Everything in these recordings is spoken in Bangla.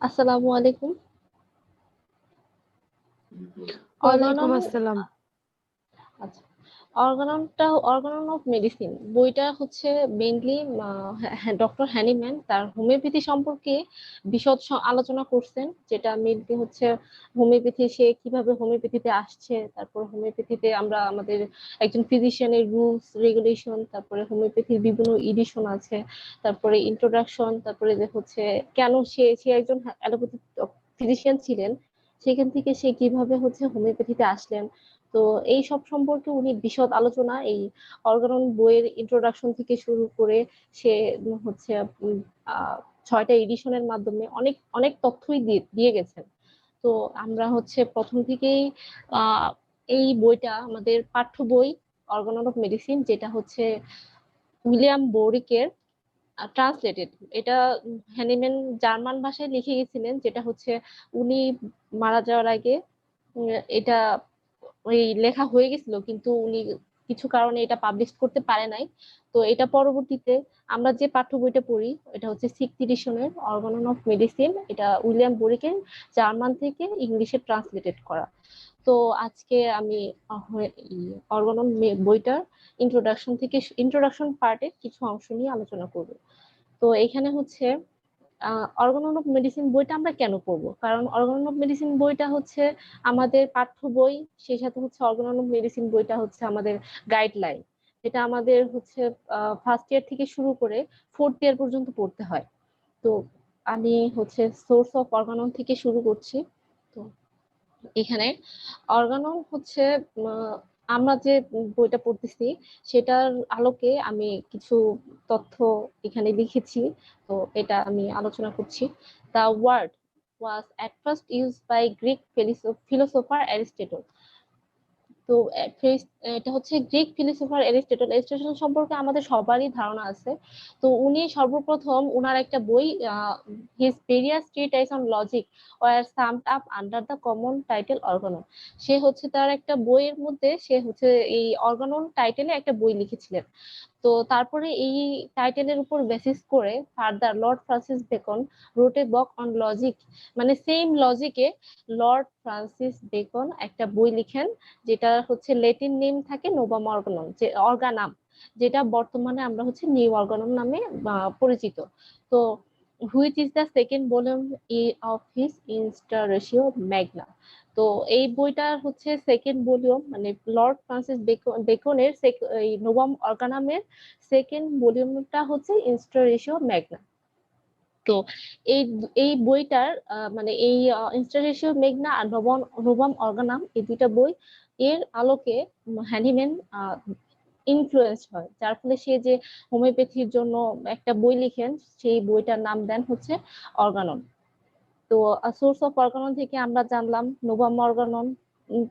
আসসালামু আলাইকুম। ওয়ালাইকুম অর্গানন আসসালাম। আচ্ছা, অর্গানন অফ মেডিসিন বইটা হচ্ছে মেইনলি ডক্টর হ্যানিম্যান তার হোমিওপ্যাথি সম্পর্কে বিশদ আলোচনা করছেন, যেটা মেইনলি হচ্ছে হোমিওপ্যাথি, সে কিভাবে হোমিওপ্যাথিতে আসছে, তারপর হোমিওপ্যাথিতে আমরা আমাদের একজন ফিজিশিয়ানের রুলস রেগুলেশন, তারপরে হোমিওপ্যাথির বিভিন্ন এডিশন আছে, তারপরে ইন্ট্রোডাকশন, তারপরে যে হচ্ছে কেন সে সে একজন অ্যালোপ্যাথি ফিজিশিয়ান ছিলেন, সেখান থেকে সে কিভাবে হচ্ছে হোমিওপ্যাথিতে আসলেন। তো এই সব সম্পর্কে উনি বিশদ আলোচনা এই অর্গানন বইয়ের ইন্ট্রোডাকশন থেকে শুরু করে সে হচ্ছে উম, আহ, 6টা এডিশনের মাধ্যমে অনেক অনেক তথ্যই দিয়ে গেছেন। তো আমরা হচ্ছে প্রথম থেকেই আহ এই বইটা আমাদের পাঠ্য বই অর্গানন অফ মেডিসিন, যেটা হচ্ছে উইলিয়াম বোরিকের ট্রান্সলেটেড। এটা হ্যানিম্যান জার্মান ভাষায় লিখে গেছিলেন, যেটা হচ্ছে উনি মারা যাওয়ার আগে এটা ওই লেখা হয়ে গেছিল, কিন্তু উনি কিছু কারণে এটা পাবলিশ করতে পারে নাই। তো এটা পরবর্তীতে আমরা যে পাঠ্য বইটা পড়ি, এটা হচ্ছে 6th এডিশনের অর্গানন অফ মেডিসিন। এটা উইলিয়াম বোরিকের জার্মান থেকে ইংলিশে ট্রান্সলেটেড করা। তো আজকে আমি অর্গানন বইটার ইন্ট্রোডাকশন পার্টের কিছু অংশ নিয়ে আলোচনা করব। তো এখানে হচ্ছে অর্গানন অফ মেডিসিন বইটা আমরা কেন পড়বো, কারণ অর্গানন অফ মেডিসিন বইটা হচ্ছে আমাদের পাঠ্য বই, সেই সাথে হচ্ছে অর্গানন অফ মেডিসিন বইটা হচ্ছে আমাদের গাইডলাইন, যেটা আমাদের হচ্ছে ফার্স্ট ইয়ার থেকে শুরু করে 4th ইয়ার পর্যন্ত পড়তে হয়। তো আমি হচ্ছে সোর্স অফ অর্গানন থেকে শুরু করছি। তো এখানে অর্গানন হচ্ছে আমরা যে বইটা পড়তেছি সেটার আলোকে আমি কিছু তথ্য এখানে লিখেছি। তো এটা আমি আলোচনা করছি। The word was at first used by Greek philosopher Aristotle. তো এটা হচ্ছে গ্রিক ফিলোসোফার এরিস্টটল। এরিস্টটল সম্পর্কে আমাদের সবারই ধারণা আছে। তো উনি সর্বপ্রথম উনার একটা বই, his various treatise on logic were summed up under the common title Organon. সে হচ্ছে তার একটা বইয়ের মধ্যে সে হচ্ছে এই অর্গানন টাইটেলে একটা বই লিখেছিলেন। তো তারপরে এই টাইটেলের উপর বেসিস করে further Lord Francis Bacon wrote a book on logic, মানে সেম লজিকে লর্ড ফ্রান্সিস বেকন একটা বই লিখেন, যেটা হচ্ছে ল্যাটিন নেম থাকে নোভাম অর্গানম, যে অর্গানাম, যেটা বর্তমানে আমরা হচ্ছে নিউ অর্গানম নামে পরিচিত। তো which is the second volume of his Instauratio Magna. তো এই বইটার হচ্ছে সেকেন্ড ভলিউম, মানে লর্ড ফ্রান্সিস বেকনের এই নোভাম অর্গানামের সেকেন্ড ভলিউমটা হচ্ছে ইনস্টারেশিও ম্যাগনা। তো এই এই বইটার মানে এই ইনস্টারেশিও মেঘনা আর নোভাম অর্গানাম, এই দুইটা বই এর আলোকে হ্যানিম্যান ইনফ্লুয়েন্স হয়, যার ফলে সে যে হোমিওপ্যাথির জন্য একটা বই লিখেন, সেই বইটার নাম দেন হচ্ছে অর্গানন। তো সোর্স অফ অর্গানন থেকে আমরা জানলাম নোভাম অর্গানন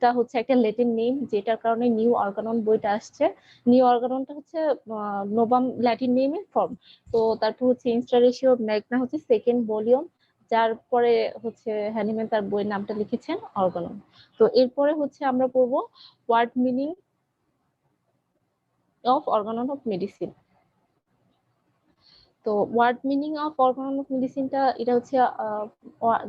টা হচ্ছে একটা ল্যাটিন নেম, যেটার কারণে নিউ অর্গানন বইটা আসছে। নিউ অর্গাননটা হচ্ছে নোভাম ল্যাটিন নেমের ফর্ম। তো তারপর হচ্ছে ইনস্টারেশিও ম্যাগনা হচ্ছে সেকেন্ড ভলিউম, যার পরে হচ্ছে হ্যানিম্যান তার বইয়ের নামটা লিখেছেন অর্গানন। তো এরপরে হচ্ছে আমরা পড়বো word meaning of Organon of medicine. তো word meaning of Organon of মেডিসিনটা এটা হচ্ছে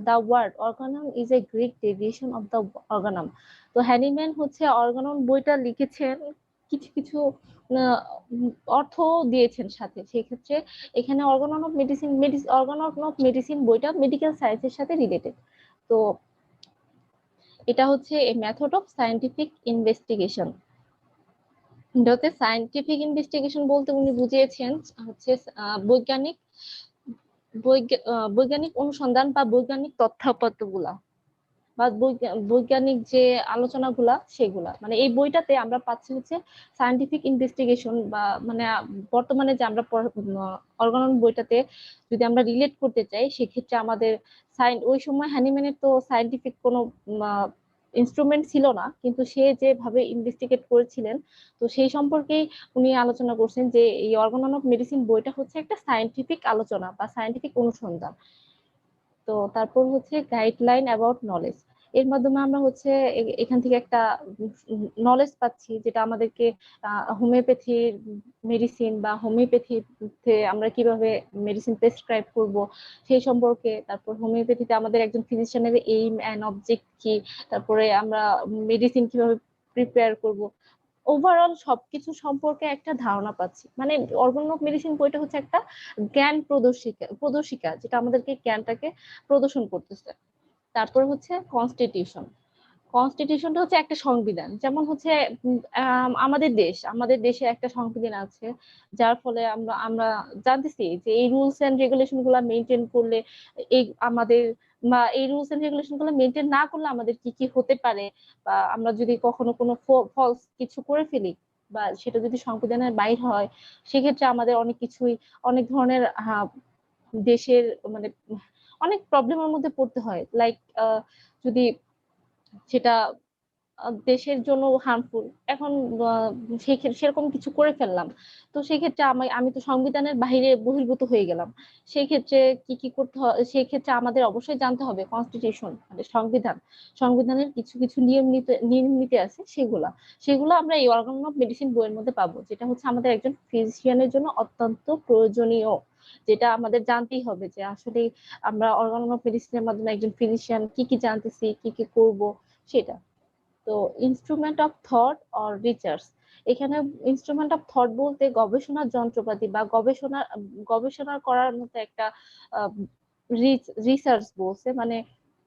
the word Organum is a Greek derivation of the Organum. তো হ্যানিম্যান হচ্ছে অর্গানন বইটা লিখেছেন, কিছু কিছু আহ, অর্থ দিয়েছেন সাথে। সেক্ষেত্রে এখানে অর্গানন অফ মেডিসিন বইটা মেডিকেল সায়েন্সের সাথে রিলেটেড। তো এটা হচ্ছে এ মেথড অফ সায়েন্টিফিক ইনভেস্টিগেশন। এটাতে সায়েন্টিফিক ইনভেস্টিগেশন বলতে উনি বুঝিয়েছেন হচ্ছে বৈজ্ঞানিক বৈজ্ঞানিক অনুসন্ধান বা বৈজ্ঞানিক তথ্যপত্র গুলা বা বৈজ্ঞানিক যে আলোচনাগুলা সেগুলা, মানে এই বইটাতে আমরা পাচ্ছি হচ্ছে সায়েন্টিফিক ইনভেস্টিগেশন বা মানে বর্তমানে যে আমরা অর্গানন বইটাতে যদি আমরা রিলেট করতে চাই, সেক্ষেত্রে আমাদের ওই সময় হ্যানিম্যানের তো সায়েন্টিফিক কোনো ইনস্ট্রুমেন্ট ছিল না, কিন্তু সে যেভাবে ইনভেস্টিগেট করেছিলেন, তো সেই সম্পর্কেই উনি আলোচনা করছেন যে এই অর্গানন অফ মেডিসিন বইটা হচ্ছে একটা সায়েন্টিফিক আলোচনা বা সায়েন্টিফিক অনুসন্ধান। তো তারপর হচ্ছে গাইডলাইন অ্যাবাউট নলেজ। এর মাধ্যমে আমরা হচ্ছে এখান থেকে একটা নলেজ পাচ্ছি, যেটা আমাদেরকে হোমিওপ্যাথির মেডিসিন বা হোমিওপ্যাথিতে আমরা কিভাবে মেডিসিন প্রেসক্রাইব করব সেই সম্পর্কে, তারপর হোমিওপ্যাথিতে আমাদের একজন ফিজিশিয়ানের এইম অ্যান্ড অবজেক্ট কি, তারপরে আমরা মেডিসিন কিভাবে প্রিপেয়ার করব, ওভারঅল সবকিছু সম্পর্কে একটা ধারণা পাচ্ছি। মানে অর্গান অফ মেডিসিন বইটা হচ্ছে একটা জ্ঞান প্রদর্শিকা যেটা আমাদেরকে জ্ঞানটাকে প্রদর্শন করতেছে। তারপরে হচ্ছে কনস্টিটিউশন। কনস্টিটিউশনটা হচ্ছে একটা সংবিধান, যেমন হচ্ছে আমাদের দেশে একটা সংবিধান আছে, যার ফলে আমরা আমরা জানতেছি যে এই রুলস এন্ড রেগুলেশন গুলা মেনটেন করলে এই আমাদের, বা এই রুলস এন্ড রেগুলেশন গুলো মেনটেন না করলে আমাদের কি কি হতে পারে, বা আমরা যদি কখনো কোনো ফলস কিছু করে ফেলি বা সেটা যদি সংবিধানের বাইরে হয়, সেক্ষেত্রে আমাদের অনেক কিছুই, অনেক ধরনের দেশের মানে অনেক প্রবলেমের মধ্যে পড়তে হয়। লাইক যদি সেটা দেশের জন্য হার্মফুল, এখন সেরকম কিছু করে ফেললাম, তো সেই ক্ষেত্রে আমি তো সংবিধানের বাইরে বহির্ভূত হয়ে গেলাম। সেই ক্ষেত্রে কি কি করতে হয়, সেই ক্ষেত্রে আমাদের অবশ্যই জানতে হবে কনস্টিটিউশন মানে সংবিধান, সংবিধানের কিছু কিছু নিয়ম নীতি আছে, সেগুলা সেগুলো আমরা এই অর্গান অফ মেডিসিন বইয়ের মধ্যে পাবো, যেটা হচ্ছে আমাদের একজন ফিজিশিয়ানের জন্য অত্যন্ত প্রয়োজনীয়, যেটা আমাদের জানতেই হবে যে আসলে আমরা অর্গান অফ মেডিসিনের মাধ্যমে একজন ফিজিশিয়ান কি কি জানতেছি, কি কি করব সেটা। তো instrument of thought or research, এখানে ইনস্ট্রুমেন্ট অফ থট বলতে গবেষণার যন্ত্রপাতি বা গবেষণা করার মতো একটা রিসার্চ বলছে। মানে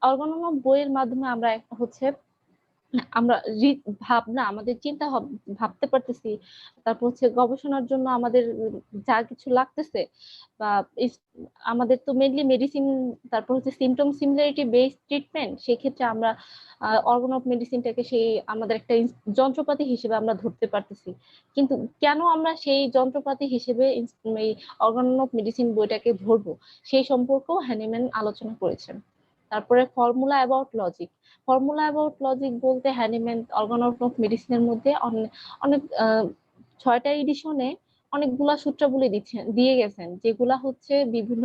অর্গানন বইয়ের মাধ্যমে আমরা হচ্ছে আমরা ভাবনা, আমাদের ভাবতে পারতেছি, তারপর হচ্ছে গবেষণার জন্য আমাদের যা কিছু লাগতেছে, বা আমাদের তো মেইনলি মেডিসিন, তারপর হচ্ছে সিমটম সিমিলারিটি বেসড ট্রিটমেন্ট, সেক্ষেত্রে আমরা অর্গান অফ মেডিসিনটাকে সেই আমাদের একটা যন্ত্রপাতি হিসেবে আমরা ধরতে পারতেছি। কিন্তু কেন আমরা সেই যন্ত্রপাতি হিসেবে এই অর্গান অফ মেডিসিন বইটাকে ধরবো, সেই সম্পর্কেও হ্যানিম্যান আলোচনা করেছেন। তারপরে ফর্মুলা অ্যাবাউট লজিক বলতে হ্যানিম্যান অর্গান অফ মেডিসিনের মধ্যে অনেক 6টা এডিশনে অনেকগুলা সূত্রাবলী দিয়ে গেছেন, যেগুলা হচ্ছে বিভিন্ন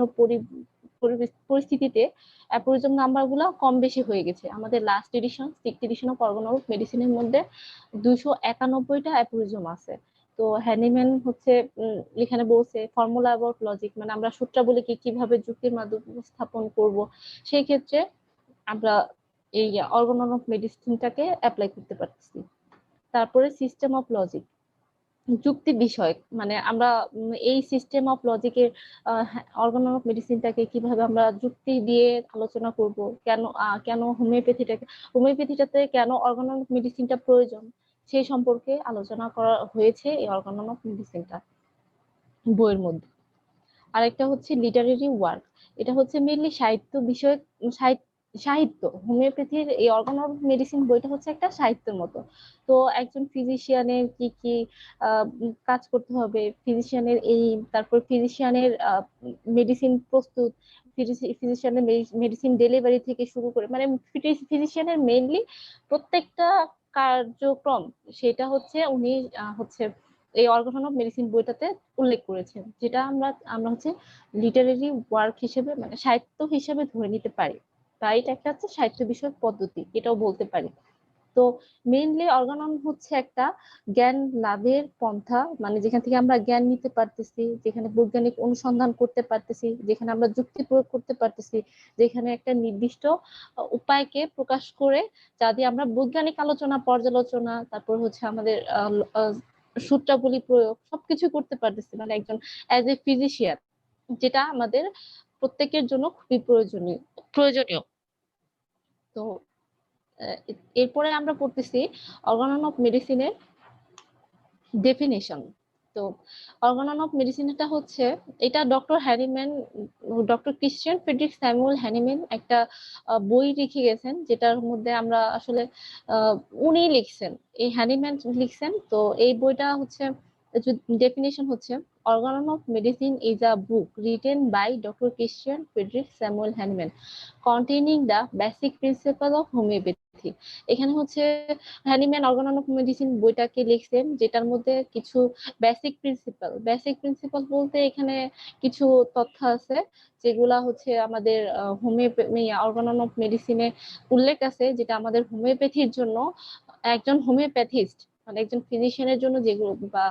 পরিস্থিতিতে অ্যাপোরিজম নাম্বার গুলা কম বেশি হয়ে গেছে। আমাদের last addition 6th edition of organ of মেডিসিনের মধ্যে 291টা অ্যাপোরিজম আছে। তো হ্যানিম্যান হচ্ছে এখানে বলছে ফর্মুলা অ্যাবাউট লজিক, মানে আমরা সূত্রাবলীকে কিভাবে যুক্তির মাধ্যমে উপস্থাপন করব, সেই ক্ষেত্রে আমরা এই অর্গান অফ মেডিসিনটাকে অ্যাপ্লাই করতে পারতেছি। তারপরে সিস্টেম অফ লজিক, যুক্তি বিষয়ক, মানে আমরা এই সিস্টেম অফ লজিকের অর্গান অফ মেডিসিনটাকে কিভাবে আমরা যুক্তি দিয়ে আলোচনা করব, কেন হোমিওপ্যাথিটাতে কেন অর্গান অফ মেডিসিনটা প্রয়োজন, সেই সম্পর্কে আলোচনা করা হয়েছে এই অর্গান অফ মেডিসিনটা বইয়ের মধ্যে। আরেকটা হচ্ছে লিটারেরি ওয়ার্ক, এটা হচ্ছে মেনলি সাহিত্য বিষয়ক, সাহিত্য হোমিওপ্যাথির এই অর্গান অফ মেডিসিন বইটা হচ্ছে একটা সাহিত্যের মতো। তো একজন ফিজিশিয়ানের কি কি কাজ করতে হবে, ফিজিশিয়ানের এই, তারপর ফিজিশিয়ানের মেডিসিন প্রস্তুত, ফিজিশিয়ানের মেডিসিন ডেলিভারি থেকে শুরু করে, মানে ফিজিশিয়ানের মেইনলি প্রত্যেকটা কার্যক্রম, সেটা হচ্ছে উনি হচ্ছে এই অর্গান অফ মেডিসিন বইটাতে উল্লেখ করেছেন, যেটা আমরা আমরা হচ্ছে লিটারেরি ওয়ার্ক হিসেবে মানে সাহিত্য হিসেবে ধরে নিতে পারি, বা এটা একটা হচ্ছে সাহিত্য বিষয়ক পদ্ধতি এটাও বলতে পারি। তো মেইনলি অর্গানন হচ্ছে একটা জ্ঞান লাভের পন্থা, মানে যেখান থেকে আমরা জ্ঞান নিতে পারতেছি, যেখানে বৈজ্ঞানিক অনুসন্ধান করতে পারতেছি, যেখানে আমরা যুক্তি প্রয়োগ করতে পারতেছি, যেখানে একটা নির্দিষ্ট উপায়কে প্রকাশ করে যা দিয়ে আমরা বৈজ্ঞানিক আলোচনা, পর্যালোচনা, তারপর হচ্ছে আমাদের সূত্রাবলী প্রয়োগ সবকিছু করতে পারতেছি, মানে একজন অ্যাজ এ ফিজিশিয়ান, যেটা আমাদের প্রত্যেকের জন্য খুবই প্রয়োজনীয়। তো এরপরে আমরা পড়তেছি অর্গানন অফ মেডিসিনের ডেফিনেশন। তো অর্গানন অফ মেডিসিনটা হচ্ছে, এটা doctor Christian Friedrich Samuel Hahnemann একটা বই লিখে গেছেন, যেটার মধ্যে আমরা আসলে উনি লিখছেন, এই হ্যানিম্যান লিখছেন। তো এই বইটা হচ্ছে ডেফিনেশন হচ্ছে Organon of medicine is a book written by doctor Christian Friedrich Samuel Hahnemann containing the basic principle of homeopathy. এখানে হচ্ছে হ্যানিম্যান অর্গানন অফ মেডিসিন বইটাকে লিখছেন, যেটার মধ্যে কিছু বেসিক প্রিন্সিপাল বলতে এখানে কিছু তথ্য আছে যেগুলা হচ্ছে আমাদের অর্গানন অফ মেডিসিনে উল্লেখ আছে, যেটা আমাদের হোমিওপ্যাথির জন্য একজন হোমিওপ্যাথিস্ট মানে একজন ফিজিশিয়ানের জন্য যেগুলো বা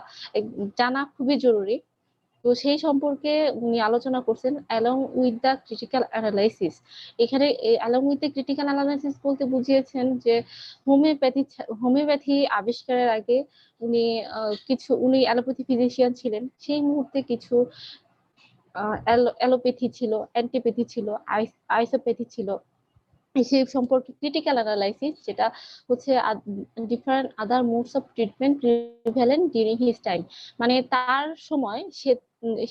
জানা খুবই জরুরি। তো সেই সম্পর্কে উনি আলোচনা করছেন along with the critical analysis. এখানে along with the critical analysis বলতে বুঝিয়েছেন যে হোমিওপ্যাথি আবিষ্কারের আগে উনি অ্যালোপ্যাথি ফিজিশিয়ান ছিলেন। সেই মুহূর্তে কিছু অ্যালোপ্যাথি ছিল, অ্যান্টিপ্যাথি ছিল, আইসোপ্যাথি ছিল, সেই সম্পর্কে ক্রিটিক্যাল অ্যানালাইসিস, যেটা হচ্ছে different other modes of treatment prevalent during his time. মানে তার সময়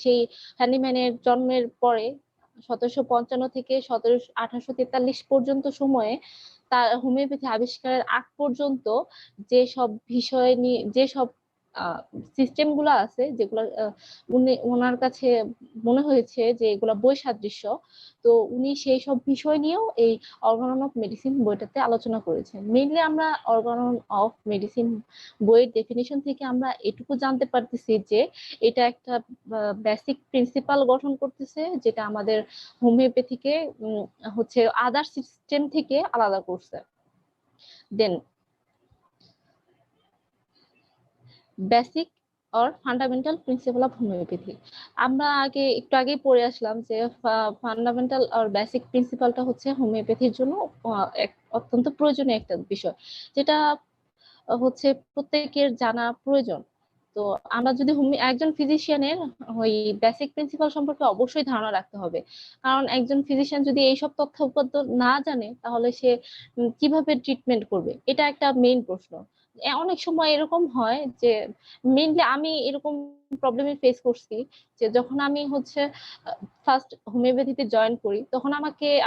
সেই হ্যানিম্যানের জন্মের পরে 1755 থেকে 1843 পর্যন্ত সময়ে তার হোমিওপ্যাথি আবিষ্কারের আগ পর্যন্ত যেসব বিষয় নিয়ে যেসব সিস্টেম গুলো আছে যেগুলো ওনার কাছে মনে হয়েছে যে এগুলা বৈসাদৃশ্য, তো উনি সেই সব বিষয় নিয়েও এই অর্গানন অফ মেডিসিন বইটাতে আলোচনা করেছেন। মেইনলি আমরা অর্গানন অফ মেডিসিন বইয়ের ডেফিনিশন থেকে আমরা এটুকু জানতে পারতেছি যে এটা একটা বেসিক প্রিন্সিপাল গঠন করতেছে, যেটা আমাদের হোমিওপ্যাথিকে হচ্ছে আদার সিস্টেম থেকে আলাদা করছে। Then basic or fundamental principle of homoeopathy, আমরা একটু আগেই পড়ে আসলাম যে ফান্ডামেন্টাল আর বেসিক প্রিন্সিপালটা হচ্ছে হোমিওপ্যাথির জন্য এক অত্যন্ত প্রয়োজনীয় একটা বিষয়, যেটা হচ্ছে প্রত্যেকের জানা প্রয়োজন। তো আমরা যদি একজন ফিজিশিয়ানের ওই বেসিক প্রিন্সিপাল সম্পর্কে অবশ্যই ধারণা রাখতে হবে, কারণ একজন ফিজিশিয়ান যদি এইসব তথ্য উপাত্ত না জানে তাহলে সে কিভাবে ট্রিটমেন্ট করবে, এটা একটা মেইন প্রশ্ন। অনেক সময় এরকম হয় যে মেইনলি আমি এরকম প্রবলেমে ফেস করছি যে যখন আমি হচ্ছে ফার্স্ট হোমিওপ্যাথিতে জয়েন করি তখন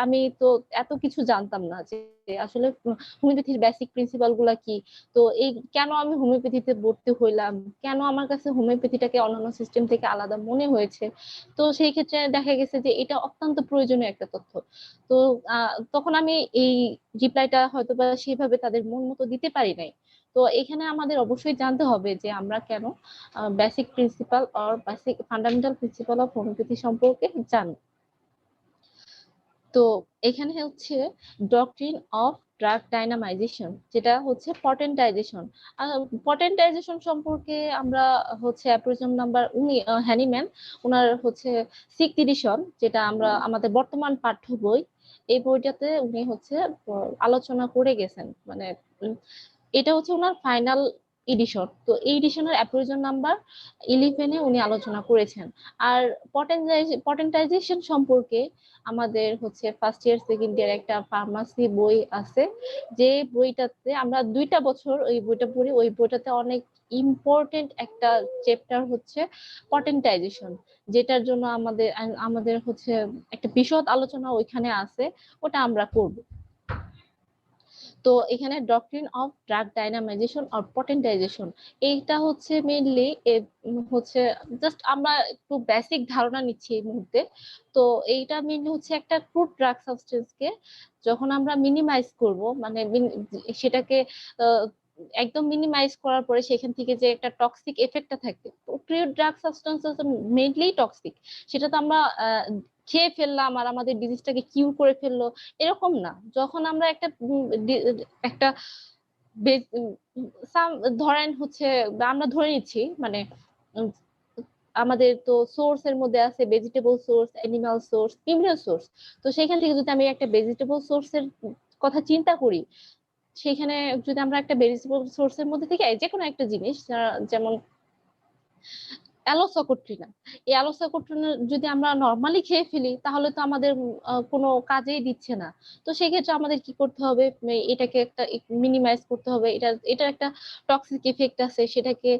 আমি তো এত কিছু জানতাম না যে আসলে হোমিওপ্যাথির বেসিক প্রিন্সিপাল গুলা কি। তো কেন আমি হোমিওপ্যাথিতে ভর্তি হইলাম, কেন আমার কাছে হোমিওপ্যাথিটাকে অন্যান্য সিস্টেম থেকে আলাদা মনে হয়েছে। তো সেই ক্ষেত্রে দেখা গেছে যে এটা অত্যন্ত প্রয়োজনীয় একটা তথ্য। তো তখন আমি এই রিপ্লাইটা হয়তো বা সেভাবে তাদের মন মতো দিতে পারি নাই। তো এখানে আমাদের অবশ্যই জানতে হবে যে আমরা কেন basic principal or basic fundamental principle of homeopathy সম্পর্কে জানি। তো এখানে হচ্ছে ডক্ট্রিন অফ ড্রাগ ডাইনামাইজেশন, যেটা হচ্ছে পটেন্টাইজেশন। পটেন্টাইজেশন সম্পর্কে আমরা হচ্ছে অ্যাপ্রিজম নাম্বার হ্যানিম্যান ওনার হচ্ছে 6th এডিশন, যেটা আমরা আমাদের বর্তমান পাঠ্য বই, এই বইটাতে উনি হচ্ছে আলোচনা করে গেছেন। মানে এটা হচ্ছে ওনার ফাইনাল এডিশন। তো এই এডিশনের অ্যাপ্রিজন নাম্বার 11-এ উনি আলোচনা করেছেন। আর পটেন্টাইজেশন সম্পর্কে আমাদের হচ্ছে ফার্স্ট ইয়ার সেকেন্ড ইয়ার একটা ফার্মাসি বই আছে, যে বইটাতে আমরা 2টা বছর ওই বইটা পড়ি। ওই বইটাতে অনেক ইম্পর্টেন্ট একটা চ্যাপ্টার হচ্ছে পটেন্টাইজেশন, যেটার জন্য আমাদের হচ্ছে একটা বিশদ আলোচনা ওইখানে আছে, ওটা আমরা করব। তো এখানে ডক্ট্রিন অফ ড্রাগ ডাইনামাইজেশন আর পটেন্টাইজেশন, এইটা হচ্ছে মেইনলি হচ্ছে জাস্ট আমরা একটু বেসিক ধারণা নিচ্ছি এই মুহূর্তে। তো এইটা মেইনলি হচ্ছে একটা ক্রুড ড্রাগ সাবস্টেন্সকে যখন আমরা মিনিমাইজ করব, মানে সেটাকে একদম মিনিমাইজ করার পরে সেখান থেকে যে একটা টক্সিক এফেক্টটা থাকে, crude drug substance mainly toxic. সেটা তো আমরা খেয়ে ফেললাম আর আমাদের ডিজিজটাকে কিউর করে ফেললো, এরকম না। যখন আমরা একটা ধরেন হচ্ছে আমরা ধরে নিচ্ছি মানে আমাদের তো সোর্স এর মধ্যে আছে ভেজিটেবল সোর্স, অ্যানিমাল সোর্স, বিভিন্ন সোর্স। তো সেখান থেকে যদি আমি একটা ভেজিটেবল সোর্সের কথা চিন্তা করি, সেখানে যদি আমরা একটা ভেজিটেবল সোর্সের মধ্যে থেকে যে কোনো একটা জিনিস যেমন অ্যালোসাকুট্রিনা, এই অ্যালোসাকুট্রিনা যদি আমরা নর্মালি খেয়ে ফেলি তাহলে তো আমাদের কোনো কাজেই দিচ্ছে না। তো সেক্ষেত্রে আমাদের কি করতে হবে, এটাকে একটা মিনিমাইজ করতে হবে, এটার একটা টক্সিক ইফেক্ট আছে সেটাকে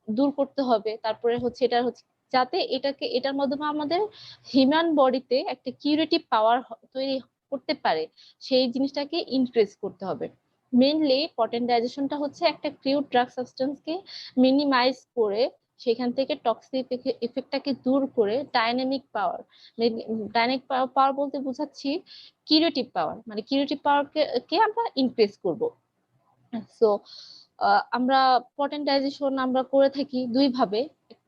দূর করতে হবে। তারপরে হচ্ছে যাতে এটার মাধ্যমে আমাদের হিউম্যান বডিতে একটা কিউরেটিভ পাওয়ার তৈরি করতে পারে, সেই জিনিসটাকে ইনক্রিজ করতে হবে। মেইনলি পটেন্ট ডাইজেশনটা হচ্ছে একটা ক্রিউড ড্রাগ সাবস্টেন্সকে মিনিমাইজ করে সেখান থেকে টক্সিক ইফেক্টটাকে দূর করে ডাইনামিক পাওয়ার, পাওয়ার বলতে বোঝাচ্ছি কিউরেটিভ পাওয়ার, মানে কিউরেটিভ পাওয়ারকে আমরা ইনক্রিজ করব। সো আমরা পটেন্ট ডাইজেশন আমরা করে থাকি দুইভাবে,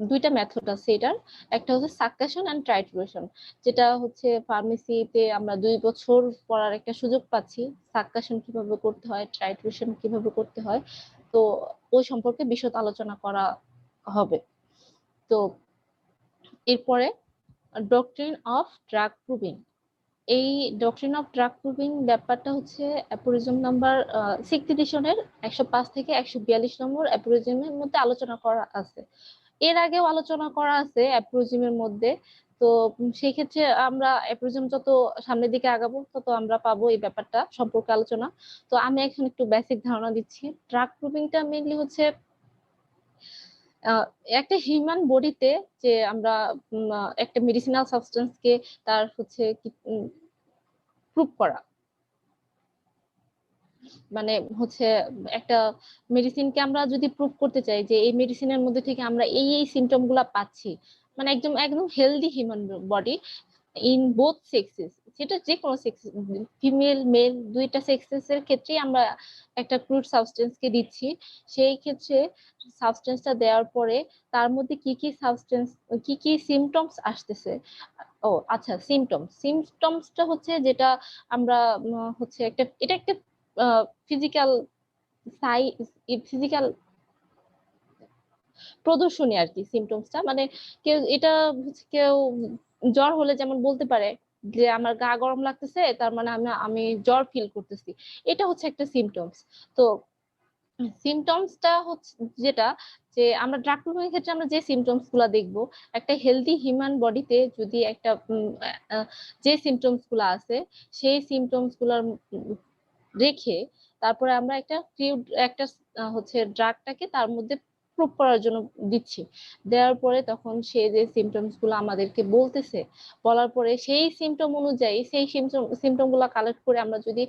দুইটা মেথড আছে এটার। একটা হচ্ছে সাকশন এন্ড ট্রাইটুরেশন, যেটা হচ্ছে ফার্মেসিতে আমরা 2 বছর পড়ার একটা সুযোগ পাচ্ছি। সাকশন কিভাবে করতে হয়, ট্রাইটুরেশন কিভাবে করতে হয়, তো ওই সম্পর্কে বিশদ আলোচনা করা হবে। তো এরপরে ডক্ট্রিন অফ ড্রাগ প্রুভিং। এই ডক্ট্রিন অফ ড্রাগ প্রুভিং ব্যাপারটা হচ্ছে অ্যাপোরিজম নাম্বার 6 এডিশনের 105 থেকে 142 নম্বর অ্যাপোরিজমের মধ্যে আলোচনা করা আছে। এর আগেও আলোচনা করা আছে অ্যাপোরিজমের মধ্যে। তো সেই ক্ষেত্রে আমরা অ্যাপোরিজম যত সামনের দিকে আগাবো তত আমরা পাবো এই ব্যাপারটা সম্পর্কে আলোচনা। তো আমি এখন একটু বেসিক ধারণা দিচ্ছি। ড্রাগ প্রুভিংটা মেইনলি হচ্ছে একটা হিউম্যান বডিতে যে আমরা একটা মেডিসিনাল সাবস্টেন্সকে তার হচ্ছে প্রুভ করা, মানে হচ্ছে একটা মেডিসিনকে আমরা যদি প্রুভ করতে চাই যে এই মেডিসিনের মধ্যে থেকে আমরা এই এই সিমটম গুলা পাচ্ছি, মানে একদম একদম healthy human body in both sexes, সেটা যে কোনো সেক্স, ফিমেল মেল দুইটা সেক্সেস এর ক্ষেত্রেই আমরা একটা ক্রুড সাবস্টেন্সকে দিচ্ছি। সেই ক্ষেত্রে সাবস্টেন্সটা দেওয়ার পরে তার মধ্যে কি কি সাবস্টেন্স, কি কি সিমটমস আসতেছে। ও আচ্ছা, সিমটমসটা হচ্ছে যেটা আমরা হচ্ছে একটা, এটা একটা ফিজিক্যাল সাই ফিজিক্যাল প্রদর্শনী আর কি সিমটমসটা। মানে কেউ এটা হচ্ছে, কেউ জ্বর হলে যেমন বলতে পারে যে আমার গা গরম লাগতেছে, তার মানে আমি জ্বর ফিল করতেছি, এটা হচ্ছে একটা সিমটমস। তো সিমটমসটা হচ্ছে যেটা, যে আমরা ড্রাগ প্রুফিং ক্ষেত্রে আমরা যে সিমটমস গুলা দেখবো, একটা হেলদি হিউম্যান বডিতে যদি একটা যে সিমটমস গুলা আছে সেই সিমটমস গুলার রেখে তারপরে আমরা একটা হচ্ছে ড্রাগটাকে তার মধ্যে প্রুভ করার জন্য দিচ্ছি। দেওয়ার পরে তখন সে যে সিমটমস গুলো আমাদেরকে বলতেছে, বলার পরে সেই সিমটম অনুযায়ী সেই সিমটম গুলো কালেক্ট করে আমরা যদি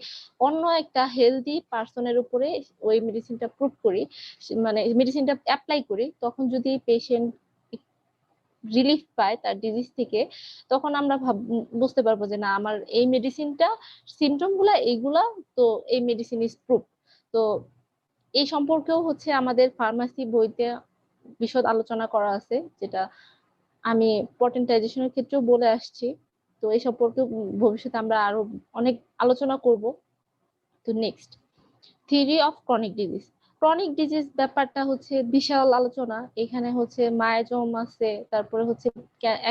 অন্য একটা হেলদি পার্সনের উপরে ওই মেডিসিনটা প্রুভ করি, মানে মেডিসিনটা অ্যাপ্লাই করি, তখন যদি পেশেন্ট রিলিফ পায় তার ডিজিজ থেকে, তখন আমরা বুঝতে পারবো যে না, আমার এই মেডিসিনটা সিমটম গুলা এইগুলা, তো এই মেডিসিন ইজ প্রুফ। তো এই সম্পর্কেও হচ্ছে আমাদের ফার্মাসি বইতে বিশদ আলোচনা করা আছে, যেটা আমি পটেন্টাইজেশনের ক্ষেত্রেও বলে আসছি। তো এই সম্পর্কে ভবিষ্যতে আমরা আরো অনেক আলোচনা করব। তো next, theory of chronic disease. Chronic disease ব্যাপারটা হচ্ছে বিশাল আলোচনা। এখানে হচ্ছে মায়াজম আছে, তারপরে হচ্ছে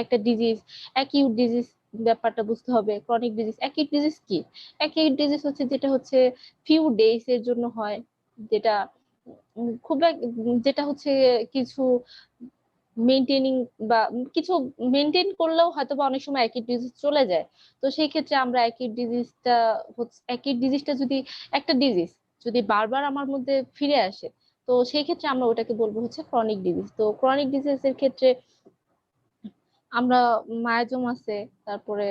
একটা ডিজিজ, অ্যাকিউট ডিজিজ ব্যাপারটা বুঝতে হবে। ক্রনিক ডিজিজ, অ্যাকিউট ডিজিজ কি? অ্যাকিউট ডিজিজ হচ্ছে যেটা হচ্ছে ফিউ ডেজ এর জন্য হয়, যেটা যেটা হচ্ছে কিছু মেনটেনিং বা কিছু মেনটেন করলেও হয়তো বা অনেক সময় অ্যাকিউট ডিজিজ চলে যায়। তো সেই ক্ষেত্রে আমরা অ্যাকিউট ডিজিজটা যদি একটা ডিজিজ যদি বারবার আমার মধ্যে ফিরে আসে, তো সেই ক্ষেত্রে আমরা ওটাকে বলবো হচ্ছে ক্রনিক ডিজিজ। তো ক্রনিক ডিজিজের ক্ষেত্রে আমরা মায়াজম আছে, তারপরে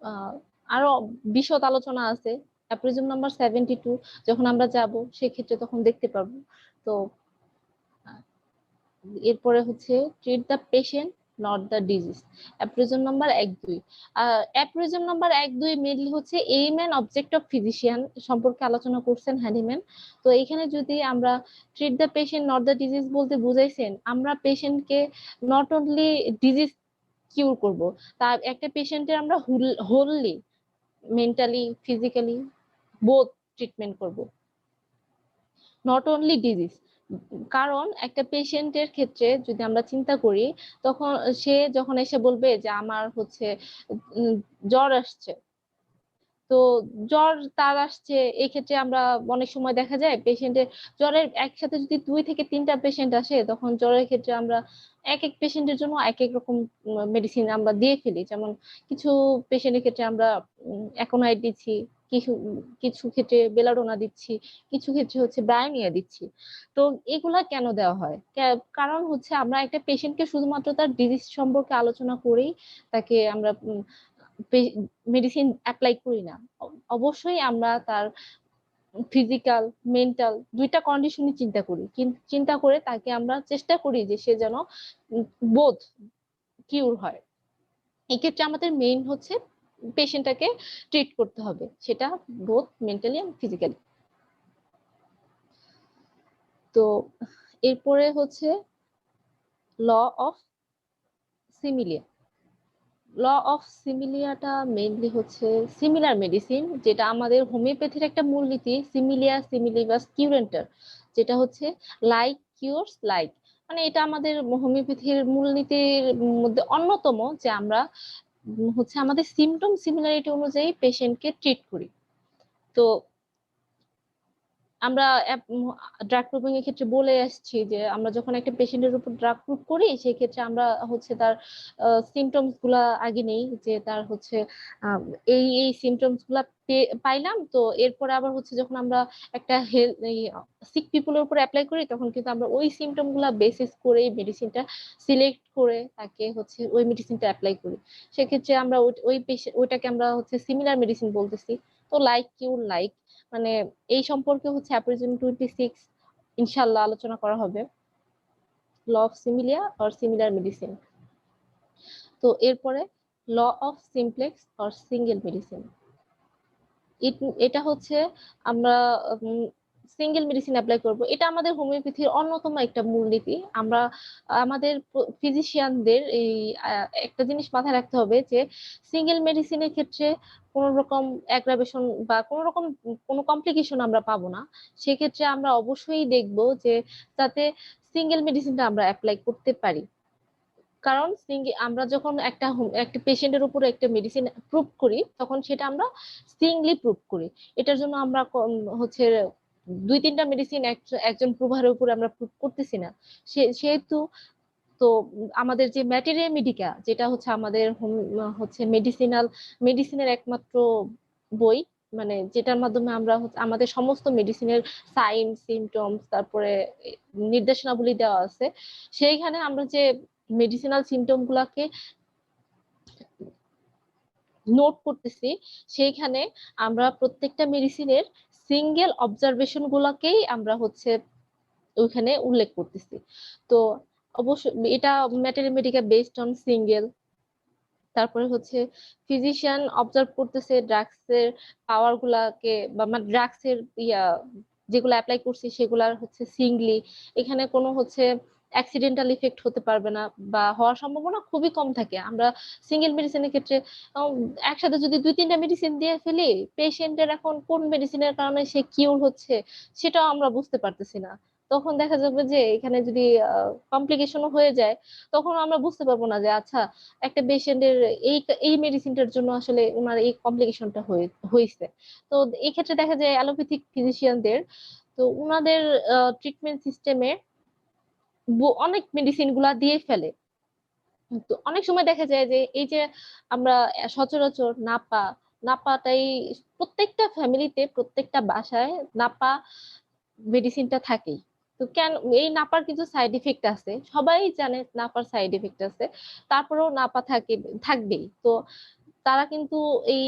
আহ আরো বিশদ আলোচনা আছে। অ্যাপ্রিজম নাম্বার 72 যখন আমরা যাব সেক্ষেত্রে তখন দেখতে পারবো। তো এরপরে হচ্ছে treat the patient not the disease, aphorism number 1-2। Aphorism number 1-2 mainly হচ্ছে aim and object of physician সম্পর্কে আলোচনা করছেন হ্যানিম্যান। তো এখানে যদি আমরা treat the patient not the disease বলতে বুঝাইছেন আমরা পেশেন্টকে নট অনলি ডিজিজ কিউর করব, তার একটা পেশেন্টের আমরা wholly mentally physically both treatment করব, নট অনলি ডিজিজ। কারণ একটা পেশেন্টের ক্ষেত্রে যদি আমরা চিন্তা করি, তখন সে যখন এসে বলবে যে আমার হচ্ছে জ্বর আসছে, তো জ্বর তার আসছে, এই ক্ষেত্রে আমরা অনেক সময় দেখা যায় পেশেন্টের জ্বরের একসাথে যদি 2 থেকে 3টা পেশেন্ট আসে, তখন জ্বরের ক্ষেত্রে আমরা এক এক পেশেন্টের জন্য এক এক রকম মেডিসিন আমরা দিয়ে ফেলি। যেমন কিছু পেশেন্টের ক্ষেত্রে আমরা অ্যাকোনাইট দিচ্ছি, কিছু কিছু ক্ষেত্রে বেলাডোনা দিচ্ছি, কিছু ক্ষেত্রে হচ্ছে ব্রায়োনিয়া দিচ্ছি। তো এগুলা কেন দেওয়া হয়? কারণ হচ্ছে আমরা একটা পেশেন্টকে শুধুমাত্র তার ডিজিজ সম্পর্কে আলোচনা করেই তাকে আমরা মেডিসিন অ্যাপ্লাই করি না। অবশ্যই আমরা তার ফিজিক্যাল, মেন্টাল দুইটা কন্ডিশনই চিন্তা করি, চিন্তা করে তাকে আমরা চেষ্টা করি যে সে যেন বোধ কিউর হয়। এক্ষেত্রে আমাদের মেইন হচ্ছে পেশেন্টটাকে ট্রিট করতে হবে, সেটা বোথ মেন্টালি এন্ড ফিজিক্যালি। তো এরপরে হচ্ছে law of similia. Law of সিমিলিয়াটা মেইনলি হচ্ছে সিমিলার মেডিসিন, যেটা আমাদের হোমিওপ্যাথির একটা মূলনীতি, সিমিলিয়া সিমিলিবাস কিউরেন্টার, যেটা হচ্ছে লাইক কিউরস লাইক। মানে এটা আমাদের হোমিওপ্যাথির মূলনীতির মধ্যে অন্যতম, যে আমরা হচ্ছে আমাদের সিমটম সিমিলারিটি অনুযায়ী পেশেন্টকে ট্রিট করি। তো আমরা ড্রাগ প্রুফিং এর ক্ষেত্রে বলে আসছি যে আমরা যখন একটা পেশেন্টের উপর ড্রাগ প্রুফ করি, সেই ক্ষেত্রে আমরা হচ্ছে তার সিমটমস গুলা আগে নেই, যে তার হচ্ছে আহ, এই এই সিমটমস গুলা পাইলাম, তো এরপরে আবার হচ্ছে যখন আমরা একটা হেলথ সিক পিপলের উপর অ্যাপ্লাই করি, তখন কিন্তু আমরা ওই সিমটম গুলা বেসিস করে মেডিসিনটা সিলেক্ট করে তাকে হচ্ছে ওই মেডিসিনটা অ্যাপ্লাই করি। সেক্ষেত্রে আমরা ওইটাকে আমরা হচ্ছে সিমিলার মেডিসিন বলতেছি। তো লাইক কিউ লাইক, মানে এই সম্পর্কে হচ্ছে অ্যাপ্রিজম 26 ইনশাল্লাহ আলোচনা করা হবে, law of similia or similar medicine. তো এরপরে law of simplex or single medicine. এটা হচ্ছে আমরা সিঙ্গেল মেডিসিন অ্যাপ্লাই করব, এটা আমাদের হোমিওপ্যাথির অন্যতম একটা মূলনীতি। আমরা আমাদের ফিজিশিয়ানদের এই একটা জিনিস মাথায় রাখতে হবে যে সিঙ্গেল মেডিসিনের ক্ষেত্রে কোন রকম অ্যাগ্রাভেশন বা কোন রকম কোনো কমপ্লিকেশন আমরা পাবো না। সেক্ষেত্রে আমরা অবশ্যই দেখব যে যাতে সিঙ্গেল মেডিসিনটা আমরা অ্যাপ্লাই করতে পারি। কারণ আমরা যখন একটা পেশেন্টের উপরে একটা মেডিসিন প্রুভ করি, তখন সেটা আমরা সিঙ্গলি প্রুভ করি। এটার জন্য আমরা হচ্ছে দুই তিনটা মেডিসিন একজন প্রুভারের উপরে আমরা প্রুভ করতেছি না। সেহেতু তো আমাদের যে ম্যাটেরিয়া মেডিকা, যেটা হচ্ছে আমাদের হচ্ছে মেডিসিনের একমাত্র বই, মানে যেটার মাধ্যমে আমরা আমাদের সমস্ত মেডিসিনের সাইন সিমটমস, তারপরে নির্দেশনাবলী দেওয়া আছে, সেইখানে আমরা যে মেডিসিনাল সিমটম গুলাকে নোট করতেছি, সেইখানে আমরা প্রত্যেকটা মেডিসিনের সিঙ্গেল অবজারভেশন গুলাকেই আমরা হচ্ছে ওইখানে উল্লেখ করতেছি। তো অবশ্যই এটা ম্যাটেরিয়া বেসড অন সিঙ্গেল। তারপরে হচ্ছে ফিজিশিয়ান অবজার্ভ করতেছে ড্রাগস এর পাওয়ার গুলাকে, বা ড্রাগস এর যেগুলো অ্যাপ্লাই করছি সেগুলার হচ্ছে সিঙ্গলি। এখানে কোনো হচ্ছে অ্যাক্সিডেন্টাল ইফেক্ট হতে পারবে না বা হওয়ার সম্ভাবনা খুবই কম থাকে। আমরা সিঙ্গেল মেডিসিনের ক্ষেত্রে উম, একসাথে যদি দুই তিনটা মেডিসিন দিয়ে ফেলি, পেশেন্টের এখন কোন মেডিসিনের কারণে সে কিউর হচ্ছে সেটাও আমরা বুঝতে পারতেছি না। তখন দেখা যাবে যে এখানে যদি কমপ্লিকেশনও হয়ে যায়, তখন আমরা বুঝতে পারবো না যে আচ্ছা একটা পেশেন্টের এই এই মেডিসিনটার জন্য আসলে ওনার এই কমপ্লিকেশনটা হয়েছে। তো এই ক্ষেত্রে দেখা যায় অ্যালোপ্যাথিক ফিজিশিয়ানদের, তো ওনাদের ট্রিটমেন্ট সিস্টেমে অনেক মেডিসিন গুলা দিয়ে ফেলে। তো অনেক সময় দেখা যায় যে এই যে আমরা সচরাচর নাপাটাই প্রত্যেকটা ফ্যামিলিতে, প্রত্যেকটা বাসায় নাপা মেডিসিনটা থাকেই। তো কেন এই নাপার কিছু সাইড ইফেক্ট আছে, সবাই জানে নাপার সাইড ইফেক্ট আছে, তারপরেও নাপা থাকবেই। তো তারা কিন্তু এই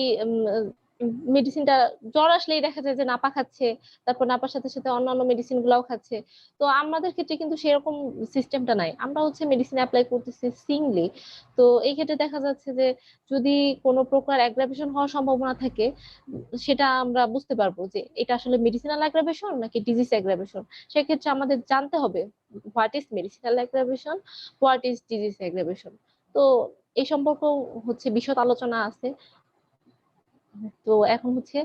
মেডিসিনটা জ্বর আসলেই দেখা যায় যে নাপা খাচ্ছে, তারপর নাপার সাথে সাথে অন্যান্য মেডিসিন গুলাও খাচ্ছে। তো আমাদের ক্ষেত্রে কিন্তু সেরকম সিস্টেমটা নাই, আমরা হচ্ছে মেডিসিন অ্যাপ্লাই করতেছি সিংলি। তো এই ক্ষেত্রে দেখা যাচ্ছে যে যদি কোনো প্রকার অ্যাগ্রাভেশন হওয়ার সম্ভাবনা থাকে, সেটা আমরা বুঝতে পারবো যে এটা আসলে মেডিসিনাল অ্যাগ্রাভেশন নাকি ডিজিজ অ্যাগ্রাভেশন। সেক্ষেত্রে আমাদের জানতে হবে what is medicinal aggravation, what is disease aggravation. তো এই সম্পর্ক হচ্ছে বিশদ আলোচনা আছে। তো এখন হচ্ছে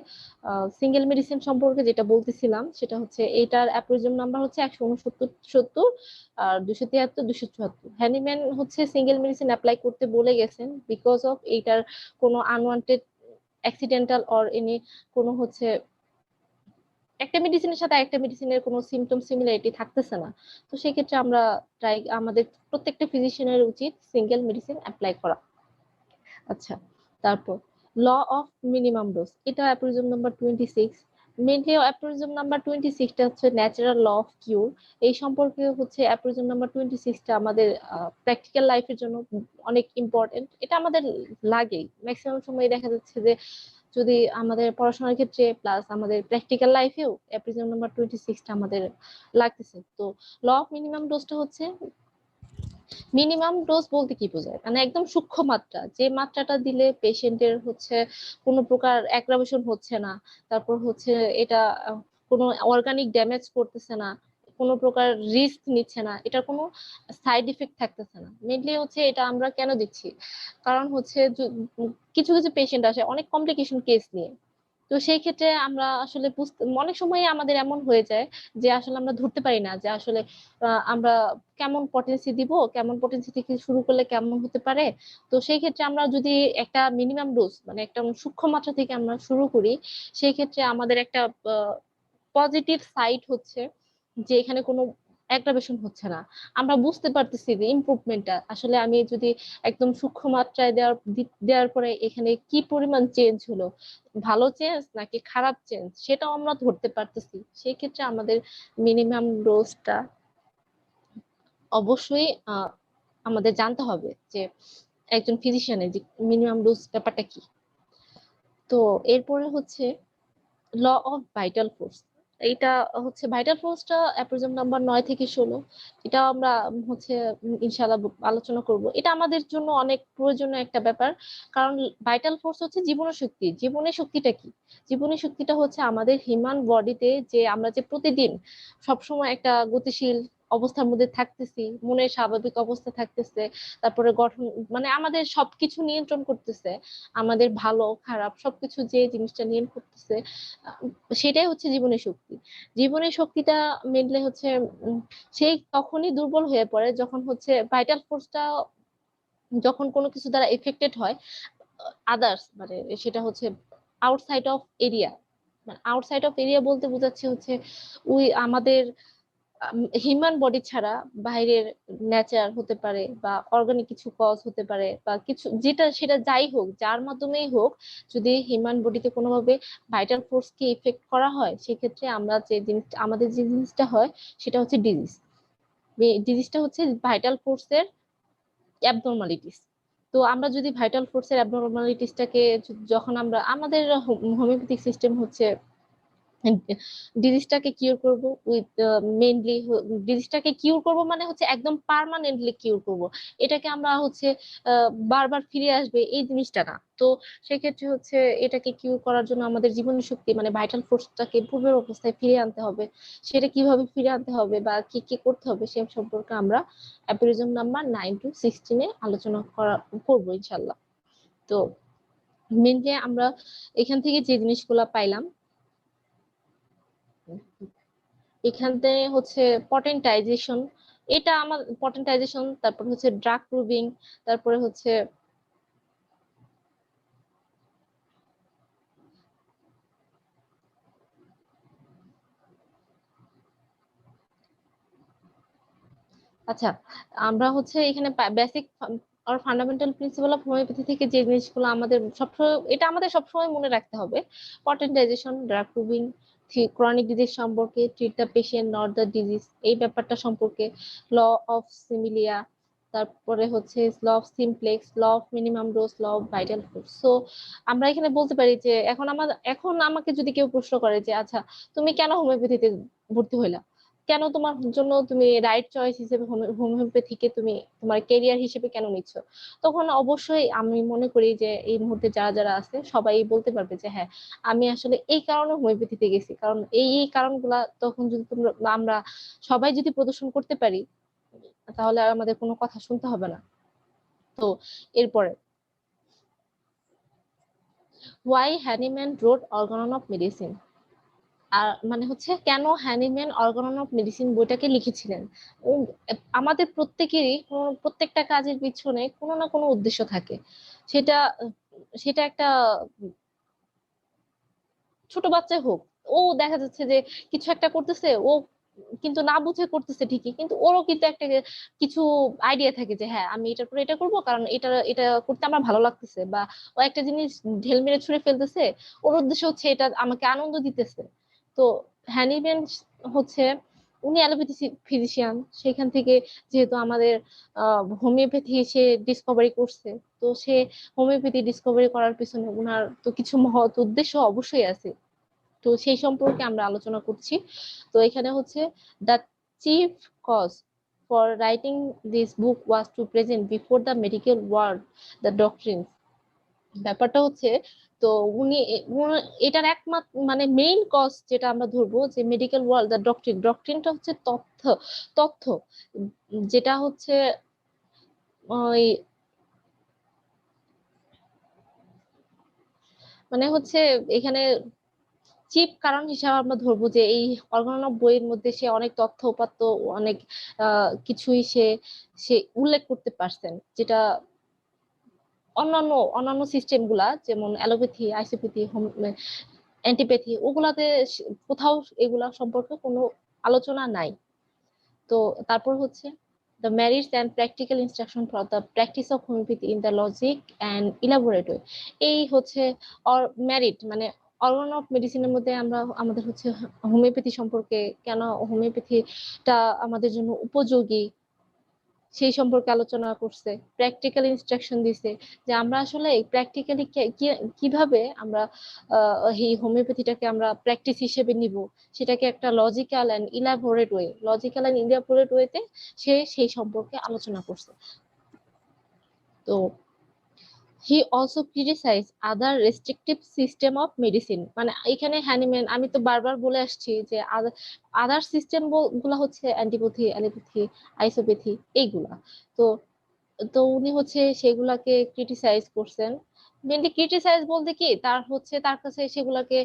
সিঙ্গেল মেডিসিন সম্পর্কে যেটা বলতেছিলাম, সেটা হচ্ছে এইটার অ্যাপ্রোজম নাম্বার হচ্ছে 169 70 আর 273 274। হ্যানিম্যান হচ্ছে সিঙ্গেল মেডিসিন অ্যাপ্লাই করতে বলে গেছেন বিকজ অফ এইটার কোনো আনওয়ান্টেড অ্যাক্সিডেন্টাল অর এনি কোনো হচ্ছে একটা মেডিসিনের সাথে একটা মেডিসিনের কোনো সিমটম সিমিলারিটি থাকতেছে না। তো সেক্ষেত্রে আমরা আমাদের প্রত্যেকটা ফিজিশিয়ানের উচিত সিঙ্গেল মেডিসিন অ্যাপ্লাই করা। আচ্ছা, তারপর ল অফ মিনিমাম ডোজ, এটা অ্যাপ্রিজম নাম্বার 26। মেনলি অ্যাপ্রিজম নাম্বার 26টা হচ্ছে ন্যাচারাল ল অফ কিউর। এই সম্পর্কে হচ্ছে অ্যাপ্রিজম নাম্বার 26টা আমাদের প্র্যাকটিক্যাল লাইফের জন্য অনেক ইম্পর্টেন্ট। এটা আমাদের লাগেই, ম্যাক্সিমাম সময় দেখা যাচ্ছে যে যদি আমাদের পড়াশোনার ক্ষেত্রে প্লাস আমাদের প্র্যাকটিক্যাল লাইফেও এপ্রিজম নাম্বার 26টা আমাদের লাগতেছে। তো ল অফ মিনিমাম ডোজটা হচ্ছে, মিনিমাম ডোজ বলতে কি বোঝায়, মানে একদম সূক্ষ্ম মাত্রা, যে মাত্রাটা দিলে পেশেন্টের হচ্ছে কোনো প্রকার অ্যাগ্রাভেশন হচ্ছে না, তারপর হচ্ছে এটা কোনো অর্গানিক ড্যামেজ করতেছে না, কোনো প্রকার রিস্ক নিচ্ছে না, এটার কোনো সাইড ইফেক্ট থাকতেছে না। মেনলি হচ্ছে এটা আমরা কেন দিচ্ছি, কারণ হচ্ছে কিছু কিছু পেশেন্ট আসে অনেক কমপ্লিকেশন কেস নিয়ে। তো সেই ক্ষেত্রে আমরা আসলে বুঝতে, অনেক সময় আমাদের এমন হয়ে যায় যে আসলে আমরা ধরতে পারি না যে আসলে আমরা কেমন পটেন্সি দিব, কেমন পটেন্সি থেকে শুরু করলে কেমন হতে পারে। তো সেই ক্ষেত্রে আমরা যদি একটা মিনিমাম ডোজ মানে একটা সূক্ষ্ম মাত্রা থেকে আমরা শুরু করি, সেই ক্ষেত্রে আমাদের একটা পজিটিভ সাইড হচ্ছে যে এখানে কোনো অ্যাগ্রাভেশন হচ্ছে না। আমরা বুঝতে পারতেছি যে ইমপ্রুভমেন্টটা আসলে আমি যদি একদম সূক্ষ্ম মাত্রায় দেওয়ার পরে এখানে কি পরিমাণ চেঞ্জ হলো, ভালো চেঞ্জ নাকি খারাপ চেঞ্জ, সেটাও আমরা ধরতে পারতেছি। সেই ক্ষেত্রে আমাদের মিনিমাম ডোজটা অবশ্যই আমাদের জানতে হবে যে একজন ফিজিশিয়ানের যে মিনিমাম ডোজ ব্যাপারটা কি। তো এরপরে হচ্ছে ল অফ ভাইটাল ফোর্স। এইটা হচ্ছে ভাইটাল ফোর্সটা অ্যাপ্রোজম নাম্বার 9 থেকে 16, এটা আমরা হচ্ছে ইনশাআল্লাহ আলোচনা করব। এটা আমাদের জন্য অনেক প্রয়োজনীয় একটা ব্যাপার, কারণ ভাইটাল ফোর্স হচ্ছে জীবনের শক্তি। জীবনের শক্তিটা কি? জীবনের শক্তিটা হচ্ছে আমাদের হিউম্যান বডিতে যে আমরা যে প্রতিদিন সবসময় একটা গতিশীল অবস্থার মধ্যে থাকতেছি, মনের স্বাভাবিক অবস্থা থাকতেছে, তারপরে গঠন, মানে আমাদের সবকিছু নিয়ন্ত্রণ করতেছে, আমাদের ভালো খারাপ সবকিছু যে জিনিসটা নিয়ন্ত্রণ করতেছে, সেটাই হচ্ছে জীবনের শক্তি। জীবনের শক্তিটা মেনলি হচ্ছে সেই তখনই দুর্বল হয়ে পড়ে যখন হচ্ছে ভাইটাল ফোর্সটা, যখন কোনো কিছু দ্বারা এফেক্টেড হয় আদার্স, মানে সেটা হচ্ছে আউটসাইড অফ এরিয়া। মানে আউটসাইড অফ এরিয়া বলতে বোঝাচ্ছে হচ্ছে ওই আমাদের হিউম্যান বডি ছাড়া বাইরের নেচার হতে পারে বা অর্গানিক কিছু কজ হতে পারে বা কিছু যেটা সেটা যাই হোক, যার মাধ্যমেই হোক, যদি হিউম্যান বডিতে কোনোভাবে ভাইটাল ফোর্স কে ইফেক্ট করা হয়, সেক্ষেত্রে আমরা যে জিনিস আমাদের যে জিনিসটা হয় সেটা হচ্ছে ডিজিজ। ডিজিজটা হচ্ছে ভাইটাল ফোর্সের অ্যাবনর্মালিটিস। তো আমরা যদি ভাইটাল ফোর্সের অ্যাবনর্মালিটিসটাকে যখন আমরা আমাদের হোমিওপ্যাথিক সিস্টেম হচ্ছে ডিজিজটাকে কিউর করব উইথ মেইনলি, ডিজিজটাকে কিউর করব মানে হচ্ছে একদম পার্মানেন্টলি কিউর করব, এটাকে আমরা হচ্ছে বারবার ফিরে আসবে এই জিনিসটা না। তো সেক্ষেত্রে হচ্ছে এটাকে কিউর করার জন্য আমাদের জীবনী শক্তি মানে ভাইটাল ফোর্সটাকে পূর্বের অবস্থায় ফিরিয়ে আনতে হবে। সেটা কিভাবে ফিরে আনতে হবে বা কি কি করতে হবে সে সম্পর্কে আমরা অ্যাপোরিজম নাম্বার 9 to 16 আলোচনা করবো ইনশাল্লাহ। তো মেনলি আমরা এখান থেকে যে জিনিসগুলা পাইলাম, এখান থেকে হচ্ছে পটেন্টাইজেশন, এটা আমার পটেন্টাইজেশন, তারপর হচ্ছে ড্রাগ প্রুভিং, তারপরে হচ্ছে আচ্ছা, আমরা হচ্ছে এখানে বেসিক আর ফান্ডামেন্টাল প্রিন্সিপাল অফ হোমিওপ্যাথি থেকে যে জিনিসগুলো আমাদের সবসময়, এটা আমাদের সবসময় মনে রাখতে হবে, potentization, drug proving, chronic disease সম্পর্কে, treat the patient not the disease এই ব্যাপারটা সম্পর্কে, ল অফ সিমিলিয়া, তারপরে হচ্ছে law of simplex, law of minimum dose, law of vital force. So আমরা এখানে বলতে পারি যে এখন আমাকে যদি কেউ প্রশ্ন করে যে আচ্ছা তুমি কেন হোমিওপ্যাথিতে ভর্তি হইলা, কেন তোমার জন্য তুমি রাইট চয়েস হিসেবে হোমিওপ্যাথিকে তুমি তোমার কেরিয়ার হিসেবে কেন নিচ্ছ, তখন অবশ্যই আমি মনে করি যে এই মুহূর্তে যারা যারা আছে সবাই বলতে পারবে যে হ্যাঁ আমি আসলে এই কারণে হোমিওপ্যাথিতে গেছি, কারণ এই এই কারণগুলা তখন যদি আমরা সবাই যদি প্রদর্শন করতে পারি, তাহলে আর আমাদের কোনো কথা শুনতে হবে না। তো এরপরে why Hahnemann wrote Organon of medicine, আর মানে হচ্ছে কেন হ্যানিম্যান অর্গানন অফ মেডিসিন বইটাকে লিখেছিলেন। উম, আমাদের প্রত্যেকেরই প্রত্যেকটা কাজের পিছনে কোনো না কোনো উদ্দেশ্য থাকে। সেটা সেটা একটা ছোট বাচ্চা হোক, ও দেখা যাচ্ছে যে কিছু একটা করতেছে, ও কিন্তু না বুঝে করতেছে ঠিকই, কিন্তু ওরও কিন্তু একটা কিছু আইডিয়া থাকে যে হ্যাঁ আমি এটার পরে এটা করবো কারণ এটা এটা করতে আমার ভালো লাগতেছে, বা ও একটা জিনিস ঢেল মেরে ছুঁড়ে ফেলতেছে, ওর উদ্দেশ্য হচ্ছে এটা আমাকে আনন্দ দিতেছে। তো হ্যানিম্যান হচ্ছে উনি অ্যালোপ্যাথি ফিজিশিয়ান, সেখান থেকে যেহেতু আমাদের হোমিওপ্যাথি সে ডিসকভারি করছে, তো সে হোমিওপ্যাথি ডিসকভারি করার পিছনে ওনার তো কিছু মহৎ উদ্দেশ্য অবশ্যই আছে। তো সেই সম্পর্কে আমরা আলোচনা করছি। তো এখানে হচ্ছে the chief cause for writing this book was to present before the medical world the doctrines. ব্যাপারটা হচ্ছে, তো উনি এটার একমাত্র মানে মেইন কজ যেটা আমরা ধরবো যে মেডিকেল ওয়ার্ল্ড দ্য ডক্ট্রিন, ডক্ট্রিনটা হচ্ছে তথ্য, তথ্য যেটা হচ্ছে ওই মানে হচ্ছে এখানে চিপ কারণ হিসাবে আমরা ধরবো যে এই অর্গানব বইয়ের মধ্যে সে অনেক তথ্য উপাত্ত, অনেক কিছুই সে সে উল্লেখ করতে পারছেন, যেটা অন্যান্য অন্যান্য সিস্টেম গুলা যেমন অ্যালোপ্যাথি, আইসোপ্যাথি, অ্যান্টিপ্যাথি ওগুলাতে কোথাও এগুলা সম্পর্কে কোনো আলোচনা নাই। তো তারপর হচ্ছে the merits and practical instruction for the practice of homeopathy in the logic and elaborate way। এই হচ্ছে মেরিট মানে অর্গান অফ মেডিসিনের মধ্যে আমরা আমাদের হচ্ছে হোমিওপ্যাথি সম্পর্কে, কেন হোমিওপ্যাথিটা আমাদের জন্য উপযোগী সেই সম্পর্কে আলোচনা করছে, প্র্যাকটিক্যাল ইনস্ট্রাকশন দিছে যে আমরা আসলে প্র্যাকটিক্যালি কিভাবে আমরা এই হোমিওপ্যাথিটাকে আমরা প্র্যাকটিস হিসেবে নিব, সেটাকে একটা logical and elaborate way, logical and elaborate ওয়েতে সে সেই সম্পর্কে আলোচনা করছে। তো he also criticize other restrictive system of medicine, মানে এখানে হ্যানিম্যান আমি তো বারবার বলে আসছি যে আদার সিস্টেম গুলা হচ্ছে অ্যান্টিপ্যাথি, অ্যালোপ্যাথি, আইসোপ্যাথি এইগুলা। তো তো উনি হচ্ছে সেগুলাকে ক্রিটিসাইজ করছেন। মেনলি ক্রিটিসাইজ বলতে কি, তার হচ্ছে তার কাছে সেগুলাকে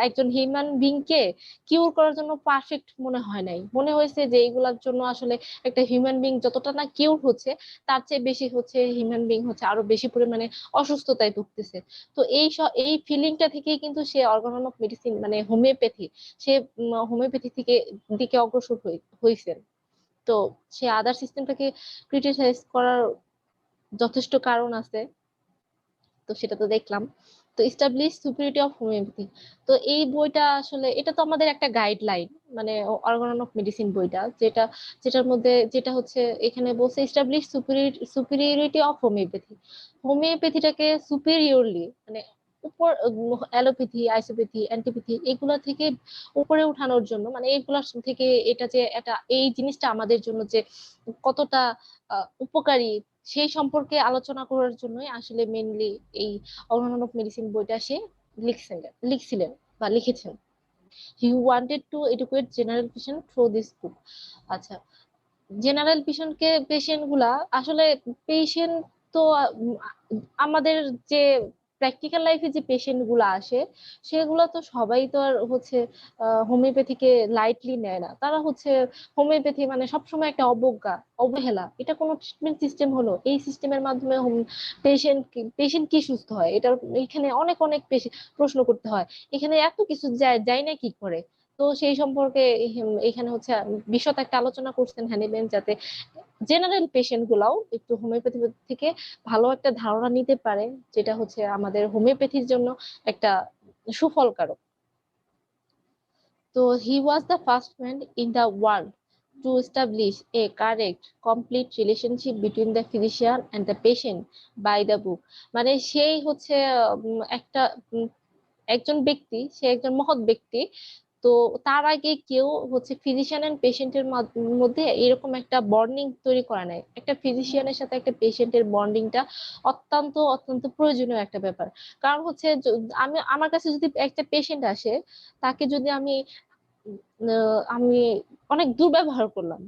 একজন হিউম্যান বিং কে কিউর করার জন্য পারফেক্ট মনে হয় নাই, মনে হয়েছে যে এইগুলার জন্য আসলে একটা হিউম্যান বিং যতটা না কিউর হচ্ছে, তার চেয়ে বেশি হচ্ছে হিউম্যান বিং হচ্ছে আরো বেশি পরিমাণে অসুস্থতায় ভুগতেছে। তো এই ফিলিংটা থেকেই কিন্তু সে অর্গানন অফ মেডিসিন মানে হোমিওপ্যাথি, সে হোমিওপ্যাথি থেকে দিকে অগ্রসর হয়েছে। তো সে আদার সিস্টেমটাকে ক্রিটিসাইজ করার যথেষ্ট কারণ আছে, তো সেটা তো দেখলাম। তো এস্টাবলিশ সুপিরিয়রিটি অফ হোমিওপ্যাথি, তো এই বইটা আসলে এটা তো আমাদের একটা গাইডলাইন, মানে অর্গানন অফ মেডিসিন বইটা, যেটার মধ্যে যেটা হচ্ছে এখানে বলছে এস্টাবলিশ সুপিরিয়রিটি অফ হোমিওপ্যাথি, হোমিওপ্যাথিটাকে সুপিরিয়রলি মানে উপর অ্যালোপ্যাথি, আইসোপ্যাথি, অ্যান্টিপ্যাথি এগুলা থেকে উপরে উঠানোর জন্য, মানে এগুলা থেকে এটা যে এটা এই জিনিসটা আমাদের জন্য যে কতটা উপকারী সেই সম্পর্কে আলোচনা করার জন্যই আসলে মেনলি এই অর্গানন অফ মেডিসিন বইটা সে লিখছিলেন বা লিখেছেন। He wanted to educate general patient through this book. আচ্ছা, জেনারেল পেশেন্ট গুলা আসলে পেশেন্ট তো আমাদের যে প্র্যাকটিক্যাল লাইফে যে পেশেন্ট গুলা আসে সেগুলো তো সবাই তো আর হচ্ছে হোমিওপ্যাথিকে লাইটলি নেয় না, তারা হচ্ছে হোমিওপ্যাথি মানে সবসময় একটা অবজ্ঞা, অবহেলা, এটা কোনো ট্রিটমেন্ট সিস্টেম হলো, এই সিস্টেমের মাধ্যমে পেশেন্ট কি সুস্থ হয়, এটা এখানে অনেক অনেক প্রশ্ন করতে হয়, এখানে এত কিছু যায় যায় না কি করে। তো সেই সম্পর্কে এখানে হচ্ছে বিশদ একটা আলোচনা করছেন হ্যানিম্যান, যাতে জেনারেল পেশেন্ট গুলাও একটু হোমিওপ্যাথি থেকে ভালো একটা ধারণা নিতে পারে, যেটা হচ্ছে আমাদের হোমিওপ্যাথির জন্য একটা সুফলকারক। তো he was the first man in the world to establish a correct complete relationship between the physician and the patient by the book, মানে সেই হচ্ছে একটা একজন ব্যক্তি, সে একজন মহৎ ব্যক্তি। তো তার আগে কেউ হচ্ছে ফিজিশিয়ান এন্ড পেশেন্টের মধ্যে এরকম একটা বন্ডিং তৈরি করা নাই, একটা ফিজিশিয়ানের সাথে একটা পেশেন্টের বন্ডিংটা অত্যন্ত অত্যন্ত প্রয়োজনীয় একটা ব্যাপার। কারণ হচ্ছে আমি আমার কাছে যদি একটা পেশেন্ট আসে, তাকে যদি আমি অনেক দুর্ব্যবহার করলাম,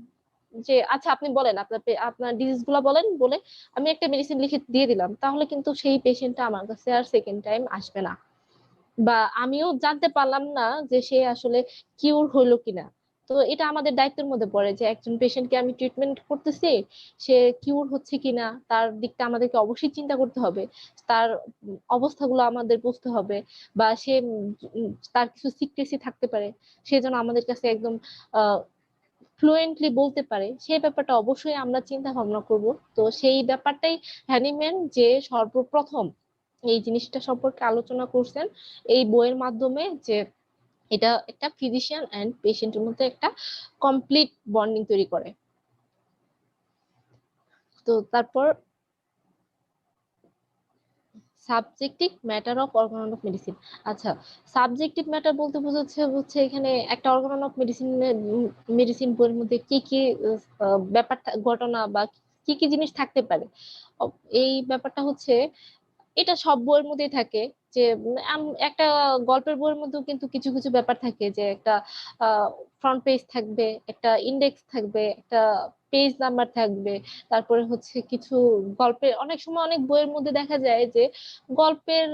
যে আচ্ছা আপনি বলেন আপনার আপনার ডিজিজ গুলা বলেন, বলে আমি একটা মেডিসিন লিখে দিয়ে দিলাম, তাহলে কিন্তু সেই পেশেন্টটা আমার কাছে আর সেকেন্ড টাইম আসবে না, বা আমিও জানতে পারলাম না যে সে আসলে কিউর হইলো কিনা। তো এটা আমাদের দায়িত্বের মধ্যে পড়ে যে একজন পেশেন্টকে আমি ট্রিটমেন্ট করতেছি, সে কিউর হচ্ছে কিনা তার দিকটা আমাদেরকে অবশ্যই চিন্তা করতে হবে, তার অবস্থাগুলো আমাদের বুঝতে হবে, বা সে তার কিছু সিক্রেসি থাকতে পারে, সে যেন আমাদের কাছে একদম ফ্লুয়েন্টলি বলতে পারে, সেই ব্যাপারটা অবশ্যই আমরা চিন্তা ভাবনা করব। তো সেই ব্যাপারটাই হ্যানিম্যান যে সর্বপ্রথম এই জিনিসটা সম্পর্কে আলোচনা করছেন এই বইয়ের মাধ্যমে, যে এটা একটা ফিজিশিয়ান এন্ড পেশেন্টের মধ্যে একটা কমপ্লিট বন্ডিং তৈরি করে। তো তারপর subjective matter of organ of medicine. আচ্ছা, সাবজেক্টিভ ম্যাটার বলতে বোঝাচ্ছে হচ্ছে এখানে একটা অর্গান অফ মেডিসিন বইয়ের মধ্যে কি কি ব্যাপার ঘটনা বা কি কি জিনিস থাকতে পারে। এই ব্যাপারটা হচ্ছে এটা সব বইয়ের মধ্যেই থাকে, যে একটা গল্পের বইয়ের মধ্যেও কিন্তু কিছু কিছু ব্যাপার থাকে, যে একটা ফ্রন্ট পেজ থাকবে, একটা ইন্ডেক্স থাকবে, একটা পেজ নাম্বার থাকবে। তারপরে হচ্ছে কিছু গল্পের অনেক সময় অনেক বইয়ের মধ্যে দেখা যায় যে গল্পের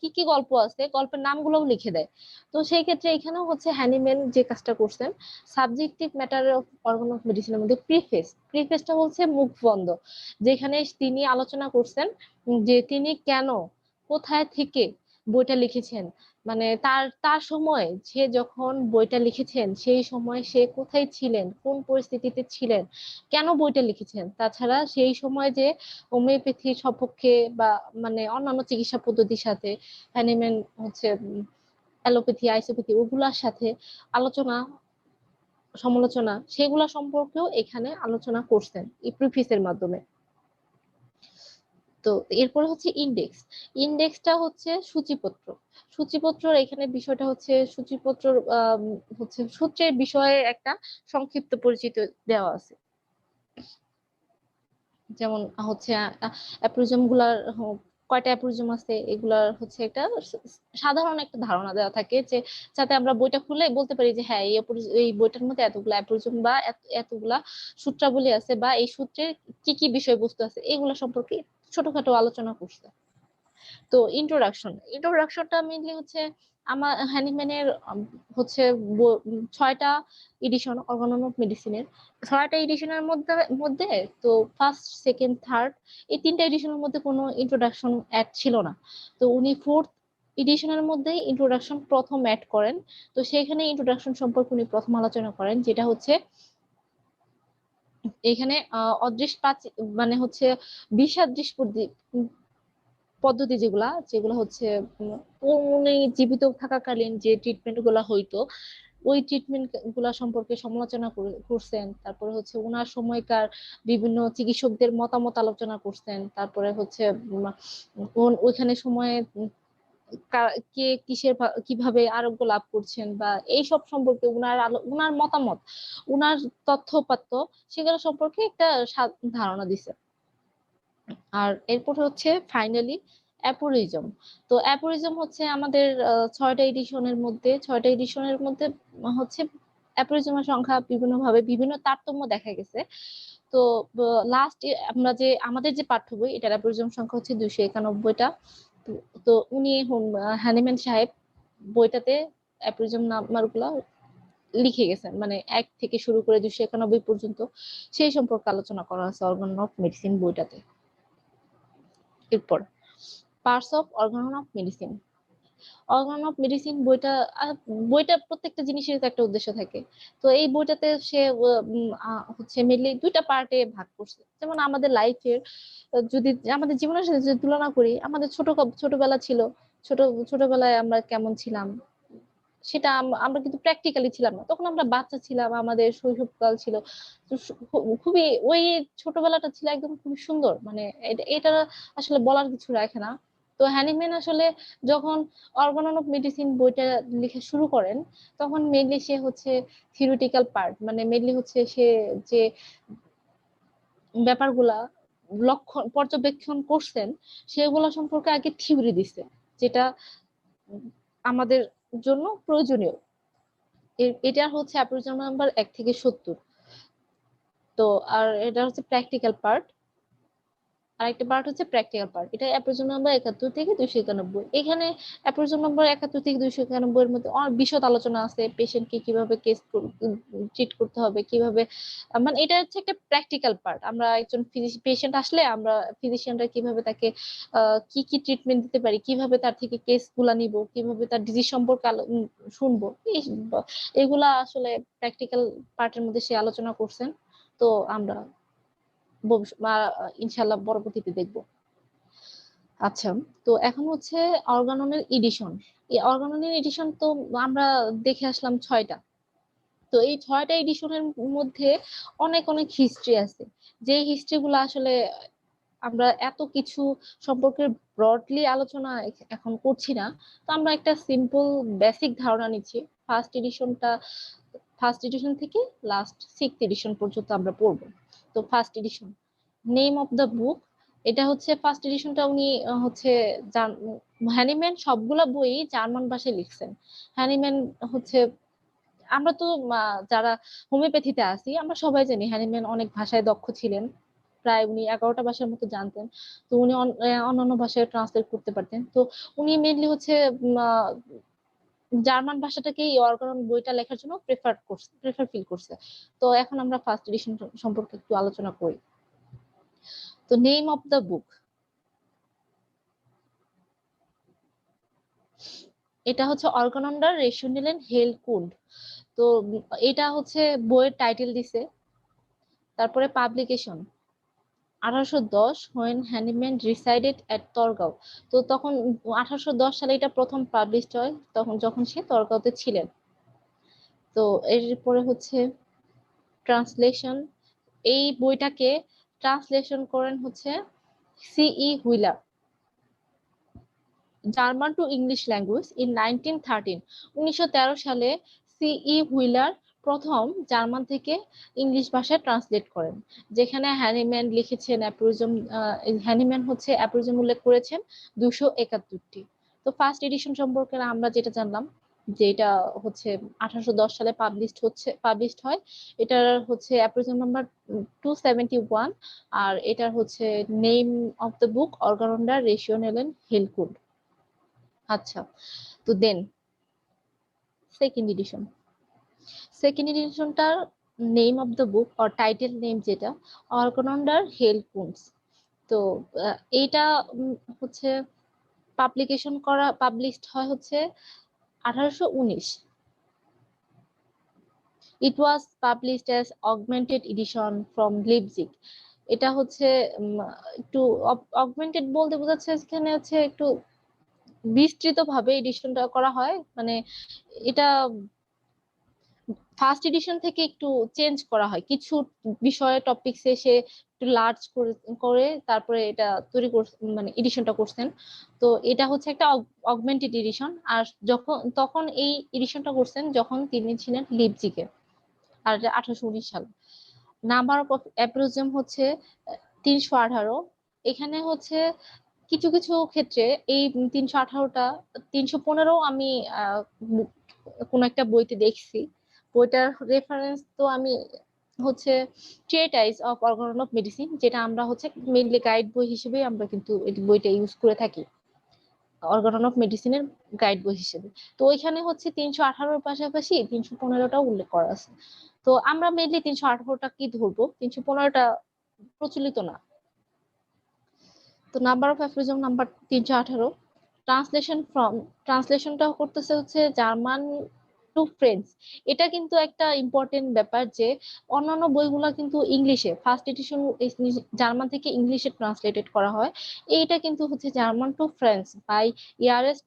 কি কি গল্প আছে গল্পের নামগুলোও লিখে দেয়। তো সেই ক্ষেত্রে এখানেও হচ্ছে হ্যানিম্যান যে কাজটা করছেন, subjective matter of organ of মেডিসিনের মধ্যে প্রিফেসটা হচ্ছে মুখবন্ধ, যেখানে তিনি আলোচনা করছেন যে তিনি কেন, কোথায় থেকে বইটা লিখেছেন, মানে তার তার সময় সে যখন বইটা লিখেছেন সেই সময় সে কোথায় ছিলেন, কোন পরিস্থিতিতে ছিলেন, কেন বইটা লিখেছেন। তাছাড়া সেই সময় যে হোমিওপ্যাথি সপক্ষে বা মানে অন্যান্য চিকিৎসা পদ্ধতির সাথে হ্যানিম্যান হচ্ছে অ্যালোপ্যাথি আইসোপ্যাথি ওগুলার সাথে আলোচনা সমালোচনা সেগুলা সম্পর্কেও এখানে আলোচনা করছেন এই প্রিফেসের মাধ্যমে। তো এরপরে হচ্ছে ইন্ডেক্সটা হচ্ছে সূচিপত্র। সূচিপত্রর এখানে বিষয়টা হচ্ছে সূচিপত্র হচ্ছে সূত্রের বিষয়ে একটা সংক্ষিপ্ত পরিচিতি দেওয়া আছে। যেমন হচ্ছে অ্যাপ্রোজম গুলার কয়টা অ্যাপ্রোজম আছে এগুলার হচ্ছে একটা সাধারণ একটা ধারণা দেওয়া থাকে, যে যাতে আমরা বইটা খুলে বলতে পারি যে হ্যাঁ এই বইটার মধ্যে এতগুলা অ্যাপ্রোজম বা এতগুলা সূত্রাবলী আছে, বা এই সূত্রের কি কি বিষয়বস্তু আছে এগুলা সম্পর্কে ছোটখাটো আলোচনা করছে। তো ইন্ট্রোডাকশনটা মেইনলি হচ্ছে আমার হ্যানিম্যানের হচ্ছে 6টা এডিশন অর্গান অফ মেডিসিনের। 6টা এডিশনের মধ্যে মধ্যে তো ফার্স্ট সেকেন্ড থার্ড এই 3টা এডিশনের মধ্যে কোনো ইন্ট্রোডাকশন অ্যাড ছিল না। তো উনি ফোর্থ এডিশনের মধ্যে ইন্ট্রোডাকশন প্রথম অ্যাড করেন। তো সেখানে ইন্ট্রোডাকশন সম্পর্কে উনি প্রথম আলোচনা করেন, যেটা হচ্ছে এখানে অদৃশ্য পাঁচ মানে হচ্ছে বিষাদৃশ পদ্ধতি যেগুলা যেগুলো হচ্ছে উনি জীবিত থাকাকালীন যে ট্রিটমেন্ট গুলা হইতো ওই ট্রিটমেন্ট গুলা সম্পর্কে সমালোচনা করছেন। তারপরে হচ্ছে ওনার সময়কার বিভিন্ন চিকিৎসকদের মতামত আলোচনা করছেন। তারপরে হচ্ছে ওইখানে সময়ে কে কিভাবে আরোগ্য লাভ করছেন বা এইসব সম্পর্কে উনার মতামত, উনার তথ্যপাত্য সেগুলো সম্পর্কে একটা ধারণা দিছে। আর এরপর হচ্ছে ফাইনালি অ্যাপোরিজম। তো অ্যাপোরিজম হচ্ছে আমাদের 6টা এডিশনের মধ্যে হচ্ছে অ্যাপোরিজমের সংখ্যা বিভিন্নভাবে বিভিন্ন তারতম্য দেখা গেছে। তো লাস্ট আমরা যে আমাদের যে পাঠ্য বই এটার অ্যাপোরিজম সংখ্যা হচ্ছে 291টা। তো উনি হ্যানিম্যান সাহেব বইটাতে অ্যাপোরিজম নাম্বার গুলা লিখে গেছেন, মানে 1 থেকে শুরু করে 291 পর্যন্ত সেই সম্পর্কে আলোচনা করা আছে অর্গান অফ মেডিসিন বইটাতে। এরপর parts of organ of medicine. Organ of medicine বইটা প্রত্যেকটা জিনিসের একটা উদ্দেশ্য থাকে। তো এই বইটাতে সে হচ্ছে মেনলি 2টা পার্টে ভাগ করছে। যেমন আমাদের লাইফের যদি আমাদের জীবনের সাথে যদি তুলনা করি, আমাদের ছোটবেলা ছিল, ছোট ছোটবেলায় আমরা কেমন ছিলাম সেটা আমরা কিন্তু প্র্যাকটিক্যালি ছিলাম না, তখন আমরা বাচ্চা ছিলাম, আমাদের শৈশবকাল ছিল। তো খুবই ওই ছোটবেলাটা ছিল একদম খুবই সুন্দর, মানে এটা আসলে বলার কিছু রাখে না। তো হ্যানিম্যান আসলে যখন অর্গান অফ মেডিসিন বইটা লেখা শুরু করেন তখন মেনলি সে হচ্ছে থিওরিটিক্যাল পার্ট, মানে মেনলি হচ্ছে সে যে ব্যাপারগুলা পর্যবেক্ষণ করছেন সেগুলো সম্পর্কে আগে থিওরি দিছে, যেটা আমাদের জন্য প্রয়োজনীয়। এটা হচ্ছে অ্যাপ্রোচ নাম্বার 1 থেকে 70। তো আর এটা হচ্ছে প্র্যাকটিক্যাল পার্ট, আর একটা পার্ট হচ্ছে প্র্যাকটিক্যাল পার্ট। এটা অ্যাপ্রোচ নাম্বার 71 থেকে 291। এখানে অ্যাপ্রোচ নাম্বার 71 থেকে 291 এর মধ্যে অনেক বিশদ আলোচনা আছে, পেশেন্টকে কিভাবে ট্রিট করতে হবে, কিভাবে মানে এটা হচ্ছে একটা প্র্যাকটিক্যাল পার্ট। আমরা একজন পেশেন্ট আসলে আমরা ফিজিশিয়ানরা কিভাবে তাকে কি কি ট্রিটমেন্ট দিতে পারি, কিভাবে তার থেকে কেস গুলা নিব, কিভাবে তার ডিজিজ সম্পর্কে শুনবো, এগুলা আসলে প্র্যাকটিক্যাল পার্টের মধ্যে সে আলোচনা করছেন। তো আমরা ইনশাল্লাহ পরবর্তীতে দেখবো। আচ্ছা, তো এখন হচ্ছে অর্গাননের এডিশন। এই অর্গাননের এডিশন তো আমরা দেখে আসলাম 6টা। তো এই 6টা এডিশনের মধ্যে অনেক অনেক হিস্ট্রি আছে, যে হিস্ট্রি গুলো আসলে আমরা এত কিছু সম্পর্কে ব্রডলি আলোচনা এখন করছি না। তো আমরা একটা সিম্পল বেসিক ধারণা নিচ্ছি। ফার্স্ট এডিশনটা, ফার্স্ট এডিশন থেকে লাস্ট 6th এডিশন পর্যন্ত আমরা পড়বো। তো first addition, name of the book, এটা হচ্ছে ফার্স্ট এডিশনটা উনি হচ্ছে হ্যানিম্যান সবগুলা বই জার্মান ভাষায় লিখছেন। হ্যানিম্যান হচ্ছে, আমরা তো যারা হোমিওপ্যাথিতে আছি আমরা সবাই জানি হ্যানিম্যান অনেক ভাষায় দক্ষ ছিলেন, প্রায় উনি 11টা ভাষার মতো জানতেন। তো উনি অন্যান্য ভাষায় ট্রান্সলেট করতে পারতেন। তো উনি মেনলি হচ্ছে জার্মান ভাষাটাকে এই অর্গানন বইটা লেখার জন্য প্রেফার ফিল করছে। তো এখন আমরা ফার্স্ট এডিশন সম্পর্কে একটু আলোচনা করি। তো নেম অফ দ্য বুক, এটা হচ্ছে অর্গানন্ডার রেশনেলেন হেল কুন্ড। তো এটা হচ্ছে বইয়ের টাইটেল দিছে। তারপরে পাবলিকেশন 1810 when হ্যানিম্যান রিসাইডেড এট তরগাঁও। তো তখন 1810 সালে এটা প্রথম পাবলিশড হয়, তখন যখন সে তরগাঁওতে ছিলেন। তো এরপরে হচ্ছে ট্রান্সলেশন, এই বইটাকে ট্রান্সলেশন করেন হচ্ছে সিই wheeler, German to English language in 1913। 1913 সালে সিই হুইলার প্রথম জার্মান থেকে ইংলিশ ভাষায় ট্রান্সলেট করেন, যেখানে হ্যানিম্যান লিখেছেন অ্যাপ্রোজম, হ্যানিম্যান হচ্ছে অ্যাপ্রোজম উল্লেখ করেছেন 271টি। তো ফার্স্ট এডিশন সম্পর্কে আমরা যেটা জানলাম যে এটা হচ্ছে 1810 সালে পাবলিশড হয়। এটার হচ্ছে অ্যাপ্রোজম নাম্বার 271। আর এটার হচ্ছে name of the book Organon der rationellen Heilkunde. আচ্ছা, তো দেন সেকেন্ড এডিশন, সেকেন্ড এডিশনটার name of the book or title name যেটা অর্গানন্ডার হেলকুন্স। তো এইটা হচ্ছে পাবলিশড হয় হচ্ছে 1819। It was published as augmented edition from Leipzig. এটা হচ্ছে একটু অগমেন্টেড বলতে বোঝাচ্ছে এখানে হচ্ছে একটু বিস্তৃত ভাবে এডিশনটা করা হয়, মানে এটা ফার্স্ট এডিশন থেকে একটু চেঞ্জ করা হয় কিছু বিষয়ে, টপিকস এসে একটু লার্জ করে করে তারপরে এটা মানে এডিশনটা করছেন। তো এটা হচ্ছে একটা অগমেন্টেড এডিশন। আর তখন এই এডিশনটা করছেন যখন তিনি ছিলেন লিপজিগে, আর 1819 সাল। নাম্বার অফ অ্যাপ্রোজম হচ্ছে 318। এখানে হচ্ছে কিছু কিছু ক্ষেত্রে এই 318টা, 315 আমি কোন একটা বইতে দেখছি। বইটার রেফারেন্স তো আমি হচ্ছে ট্রিটাইস অফ অর্গান অফ মেডিসিন, যেটা আমরা হচ্ছে মেইনলি গাইড বই হিসেবে আমরা কিন্তু এই বইটা ইউজ করে থাকি, অর্গান অফ মেডিসিনের গাইড বই হিসেবে। তো ওইখানে হচ্ছে 318-র পাশাপাশি 315টাও উল্লেখ করা আছে। তো আমরা মেইনলি 318টা কি ধরবো, 315টা প্রচলিত না। তো নাম্বার অফ অ্যাফ্রিজম নাম্বার 318। ট্রান্সলেশনটা করতেছে হচ্ছে জার্মান টু ফ্রেঞ্চ। এটা কিন্তু একটা ইম্পর্টেন্ট ব্যাপার যে অন্যান্য বইগুলা কিন্তু ইংলিশে, ফার্স্ট এডিশন জার্মান থেকে ইংলিশে ট্রান্সলেটেড করা হয়। এইটা কিন্তু হচ্ছে জার্মান টু ফ্রেঞ্চ বাই ইয়ারেস্ট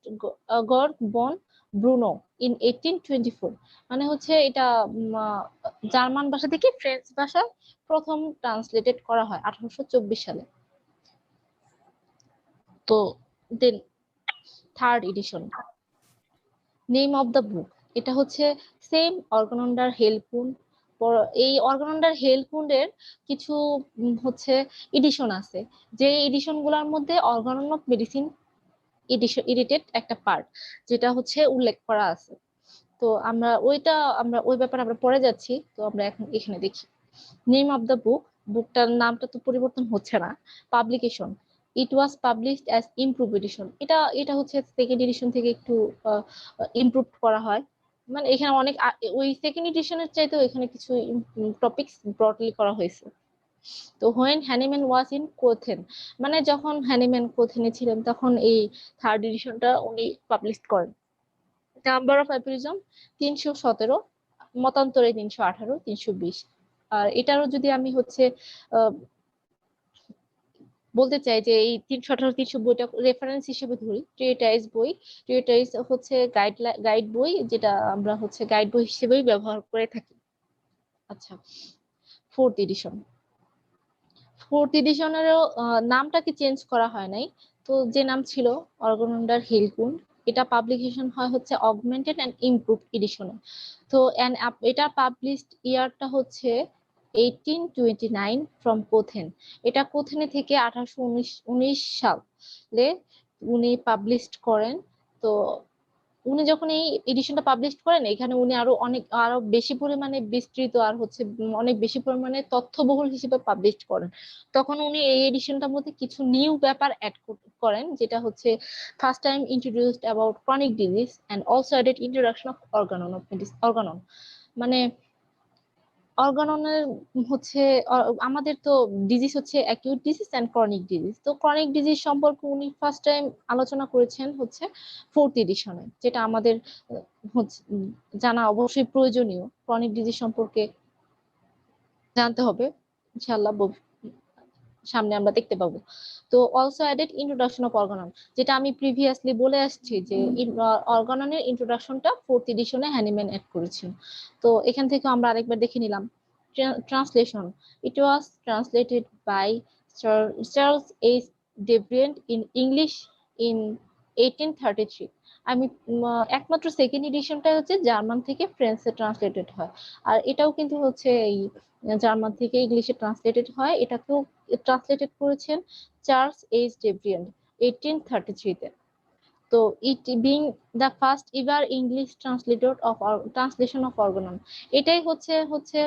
গর বন ব্রুনো ইন 1824। মানে হচ্ছে এটা জার্মান ভাষা থেকে ফ্রেঞ্চ ভাষায় প্রথম ট্রান্সলেটেড করা হয় 1824 সালে। তো then third edition, name of the book, এটা হচ্ছে সেম অর্গানন্ডার হেলকুন্ড। এই অর্গানন্ডার হেলকুন্ডের কিছু হচ্ছে এডিশন আছে, যে এডিশন গুলার মধ্যে অর্গানন অফ মেডিসিন এডিটেড একটা পার্ট যেটা হচ্ছে উল্লেখ করা আছে। তো আমরা ওই ব্যাপারে আমরা পড়ে যাচ্ছি। তো আমরা এখন এখানে দেখি নেম অফ দ্য বুক, বুকটার নামটা তো পরিবর্তন হচ্ছে না। Publication, it was published as improve edition. এটা এটা হচ্ছে সেকেন্ড এডিশন থেকে একটু ইমপ্রুভ করা হয়। মানে এখানে অনেক ওই সেকেন্ড এডিশনের চাইতেও এখানে কিছু টপিকস ব্রডলি করা হয়েছে। তো হোয়েন হ্যানিম্যান ওয়াজ ইন কোথেন, মানে যখন হ্যানিম্যান কোথেনে ছিলেন তখন এই থার্ড এডিশনটা উনি পাবলিশ করেন। Number of অ্যাপিরিজম 317, মতান্তরে 318, 320। আর এটারও যদি আমি হচ্ছে বলতে চাই যে এই 318-300 বইটা রেফারেন্স হিসেবে ধরি। ট্রিয়েটাইজ বই, ট্রিয়েটাইজ হচ্ছে গাইড বই, যেটা আমরা হচ্ছে গাইড বই হিসেবেই ব্যবহার করে থাকি। আচ্ছা, ফোর্থ এডিশন। ফোর্থ এডিশনেরও নামটাকে চেঞ্জ করা হয় নাই। তো যে নাম ছিল অর্গানন্ডার হিলকুন্ড, এটা পাবলিকেশন হয় হচ্ছে অগমেন্টেড অ্যান্ড ইমপ্রুভড এডিশনে। তো এটা পাবলিশড ইয়ারটা হচ্ছে 1829 ফ্রম কোথেন। এটা কোথেনে থেকে 1819 সালে উনি পাবলিশড করেন। তো উনি যখন এই এডিশনটা পাবলিশ করেন, এখানে উনি আরো বেশি পরিমাণে বিস্তৃত আর হচ্ছে অনেক বেশি পরিমাণে তথ্যবহুল হিসেবে পাবলিশ করেন। তখন উনি এই এডিশনটার মধ্যে কিছু নিউ ব্যাপার অ্যাড করেন, যেটা হচ্ছে first time introduced about chronic disease and also added introduction of Organon. মানে অর্গাননের হচ্ছে আমাদের তো ডিজিজ হচ্ছে acute disease and chronic disease. তো ক্রনিক ডিজিজ সম্পর্কে উনি ফার্স্ট টাইম আলোচনা করেছেন হচ্ছে ফোর্থ এডিশনে, যেটা আমাদের হচ্ছে জানা অবশ্যই প্রয়োজনীয়। ক্রনিক ডিজিজ সম্পর্কে জানতে হবে, ইনশাআল্লাহ সামনে আমরা দেখতে পাবো। তো also added introduction of Organon, যেটা আমি প্রিভিয়াসলি বলে আসছি যে অর্গাননের ইন্ট্রোডাকশনটা ফোর্থ এডিশনে হ্যানিম্যান অ্যাড করেছেন। তো এখান থেকে আমরা আরেকবার দেখে নিলাম। Translation, it was translated by Charles H Devrient in English in 1833। আমি একমাত্র সেকেন্ড এডিশনটা হচ্ছে জার্মান থেকে ফ্রেঞ্চে ট্রান্সলেটেড হয়। আর এটাও কিন্তু হচ্ছে এই জার্মান থেকে ইংলিশে ট্রান্সলেটেড হয়। এটাকেও ট্রান্সলেটেড করেছেন চার্লস এইচ ডেব্রিয়েন্ট 1833-তে। তো it being the first ever English translation of Organon, এটাই হচ্ছে হচ্ছে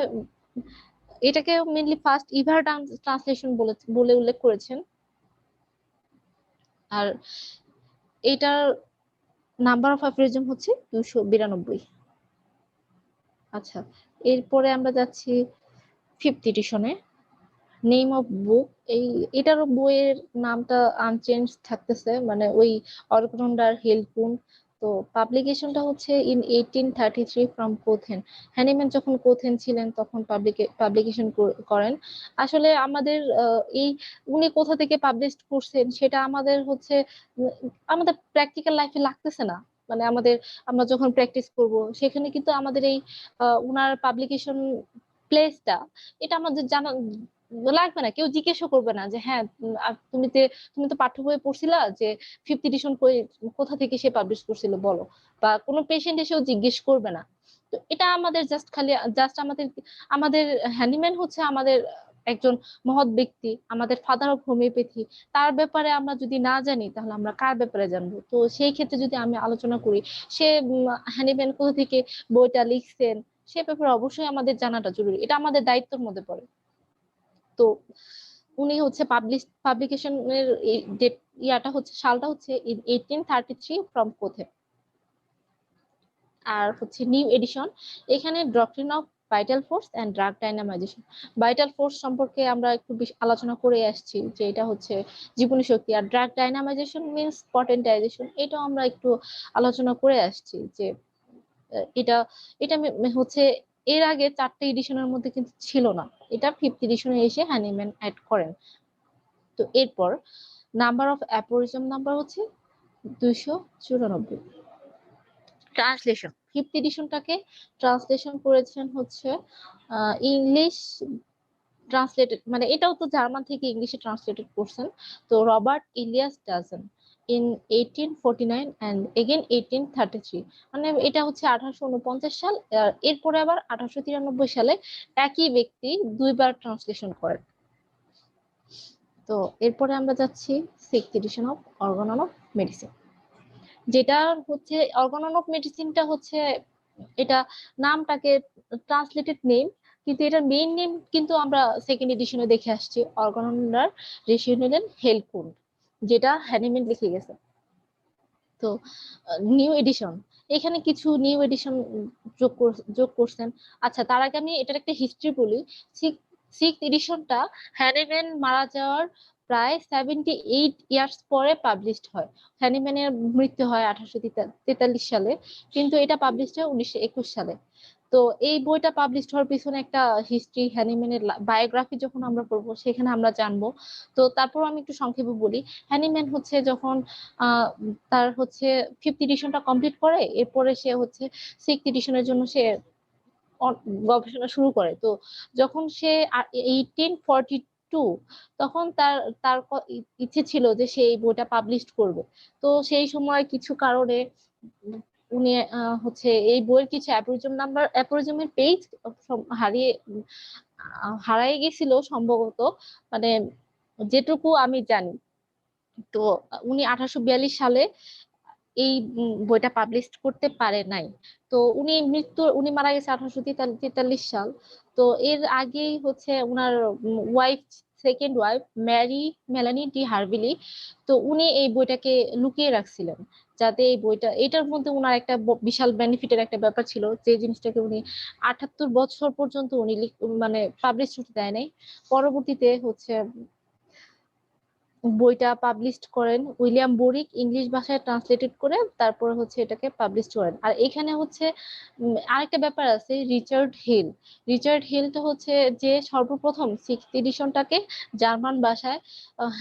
এটাকে মেনলি ফার্স্ট এভার ট্রান্সলেশন বলে উল্লেখ করেছেন। আর এটার নাম্বার অফ অ্যাফোরিজম হচ্ছে 292। আচ্ছা, এরপরে আমরা যাচ্ছি ফিফথ এডিশনে। নেম অফ বুক, এটারও বইয়ের নামটা আনচেঞ্জ থাকতেছে, মানে ওই অর্গানন্ডার হিলকুন্ড। তো পাবলিকেশনটা হচ্ছে ইন 1833 ফ্রম কোথেন। হ্যানিম্যান যখন কোথেন ছিলেন তখন পাবলিকেশন করেন। আসলে আমাদের এই উনি কোথা থেকে পাবলিশ করছেন সেটা আমাদের হচ্ছে আমাদের প্র্যাকটিক্যাল লাইফে লাগতেছে না। মানে আমরা যখন প্র্যাকটিস করব সেখানে কিন্তু আমাদের এই উনার পাবলিকেশন প্লেসটা, এটা আমাদের জানা লাগবে না। কেউ জিজ্ঞেসও করবে না যে হ্যাঁ তুমি তো পাঠ্য বইয়ে পড়ছিলা যে ফিফথ এডিশন কোথা থেকে সে পাবলিশ করছিল বলো, বা কোনো পেশেন্ট এসেও জিজ্ঞেস করবে না। তো এটা আমাদের জাস্ট আমাদের হ্যানিম্যান হচ্ছে আমাদের একজন মহৎ ব্যক্তি, আমাদের ফাদার অফ হোমিওপ্যাথি। তার ব্যাপারে আমরা যদি না জানি তাহলে আমরা কার ব্যাপারে জানবো? তো সেই ক্ষেত্রে যদি আমি আলোচনা করি, সে হ্যানিম্যান কোথা থেকে বইটা লিখছেন সে ব্যাপারে অবশ্যই আমাদের জানাটা জরুরি, এটা আমাদের দায়িত্বের মধ্যে পড়ে। তো উনি হচ্ছে পাবলিকেশনের ডেট সালটা হচ্ছে 1833 ফ্রম কোথে। আর হচ্ছে নিউ এডিশন, এখানে doctrine of vital force and drug dynamization. Vital force সম্পর্কে আমরা একটু বেশি আলোচনা করে আসছি যে এটা হচ্ছে জীবনী শক্তি, আর ড্রাগ ডাইনামাইজেশন মিনস পটেন্টাইজেশন, এটাও আমরা একটু আলোচনা করে আসছি যে এটা এটা হচ্ছে এর আগে 4টে এডিশনের মধ্যে কিন্তু ছিল না, এটা ফিফথ এডিশনে এসে হ্যানিম্যান অ্যাড করেন। তো এরপর নাম্বার অফ অ্যাপোরিজম নাম্বার হচ্ছে 294। ট্রান্সলেশন, ফিফথ এডিশনটাকে ট্রান্সলেশন করেছেন হচ্ছে ইংলিশ ট্রান্সলেটেড, মানে এটাও তো জার্মান থেকে ইংলিশে ট্রান্সলেটেড করছেন। তো Robert Elias Dudgeon in 1849 and again 1833, মানে এটা হচ্ছে 1849 সাল। এরপরে আবার 1893 সালে একই ব্যক্তি দুইবার ট্রান্সলেশন করেন। তো এরপরে আমরা যাচ্ছি sixth edition of Organon of medicine, যেটা হচ্ছে অর্গানন অফ মেডিসিনটা হচ্ছে এটা নামটাকে ট্রান্সলেটেড নেম, কিন্তু এটার মেইন নেম কিন্তু আমরা সেকেন্ড এডিশনে দেখে আসছি অর্গানন্ডার রেশিওনেলেন হেলকুন্ড, যেটা হ্যানিম্যান লিখে গেছে। তো নিউ এডিশন, এখানে কিছু নিউ এডিশন যোগ করছেন। আচ্ছা, তার আগে আমি এটার একটা হিস্ট্রি বলি। সিক্সথ এডিশনটা হ্যানিম্যান মারা যাওয়ার প্রায় 78 ইয়ার্স পরে পাবলিশড হয়। হ্যানিম্যানের মৃত্যু হয় 1843 সালে, কিন্তু এটা পাবলিশড হয় 1921 সালে। তো এই বইটা পাবলিশ হওয়ার পিছনে একটা হিস্ট্রি, হ্যানিম্যানের বায়োগ্রাফি যখন আমরা পড়বো সেখানে আমরা জানবো। তো তারপর আমি একটু সংক্ষেপে বলি। হ্যানিম্যান হচ্ছে যখন তার হচ্ছে 5th এডিশনটা কমপ্লিট করে, এরপরে সে হচ্ছে 6th এডিশনের জন্য সে গবেষণা শুরু করে। তো যখন সে 1842, তখন তার তার ইচ্ছে ছিল যে সে এই বইটা পাবলিশ করবে। তো সেই সময় কিছু কারণে উনি হচ্ছে এই বইয়ের কিছু অ্যাপোরিজমের পেজ হারিয়ে গেছিল সম্ভবত, মানে যেটুকু আমি জানি। তো উনি 1842 সালে এই বইটা পাবলিশ করতে পারে নাই। তো উনি মারা গেছে 1843 সাল। তো এর আগেই হচ্ছে উনার ওয়াইফ, সেকেন্ড ওয়াইফ মেলানি ডি হার্ভিলি, তো উনি এই বইটাকে লুকিয়ে রাখছিলেন, যাতে এই বইটা, এটার মধ্যে উনার একটা বিশাল বেনিফিটের একটা ব্যাপার ছিল, যে জিনিসটাকে উনি 78 বছর পর্যন্ত উনি মানে পাবলিশ করতে দেয় নাই। পরবর্তীতে হচ্ছে বইটা পাবলিশ করেন উইলিয়াম বোরিক, ইংলিশ ভাষায় ট্রান্সলেটেড করে তারপর হচ্ছে এটাকে পাবলিশ করেন। আর এখানে হচ্ছে আরেকটা ব্যাপার আছে, রিচার্ড হিলটা হচ্ছে যে সর্বপ্রথম 6th এডিশনটাকে জার্মান ভাষায়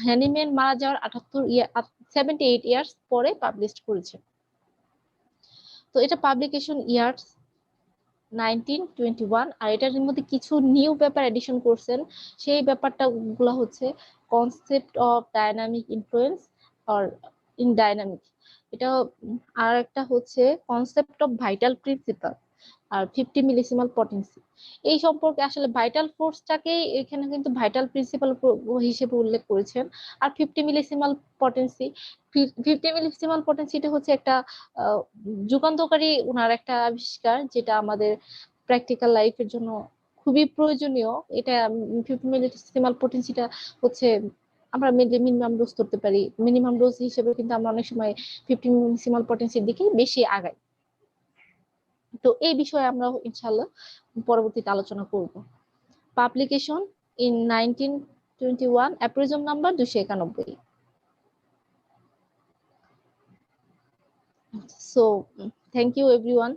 হ্যানিম্যান মারা যাওয়ার 78 ইয়ার্স পরে পাবলিশ করেছে। তো এটা পাবলিকেশন ইয়ার্স 1921। আর এটার মধ্যে কিছু নিউ পেপার এডিশন করছেন। সেই ব্যাপারটা গুলো হচ্ছে concept of dynamic influence or in dynamic, এটা। আর একটা হচ্ছে কনসেপ্ট অফ ভাইটাল প্রিন্সিপাল আর 50 মিলিসিমাল পটেন্সি। এই সম্পর্কে আসলে ভাইটাল ফোর্সটাকে এখানে কিন্তু ভাইটাল প্রিন্সিপাল হিসেবে উল্লেখ করেছেন। আর 50 মিলিসিমাল পটেন্সিটা হচ্ছে একটা যুগান্তকারী উনার একটা আবিষ্কার, যেটা আমাদের প্র্যাকটিক্যাল লাইফের জন্য খুবই প্রয়োজনীয়। এটা 50 মিলিসিমাল পটেন্সিটা হচ্ছে আমরা মিনিমাম ডোজ করতে পারি। মিনিমাম ডোজ হিসেবে কিন্তু আমরা অনেক সময় 50 মিলিসিমাল পটেন্সির দিকে বেশি আগাই। তো এই বিষয়ে আমরা ইনশাল্লাহ পরবর্তীতে আলোচনা করব। Publication in 1921, aphorism number 291। So thank you everyone.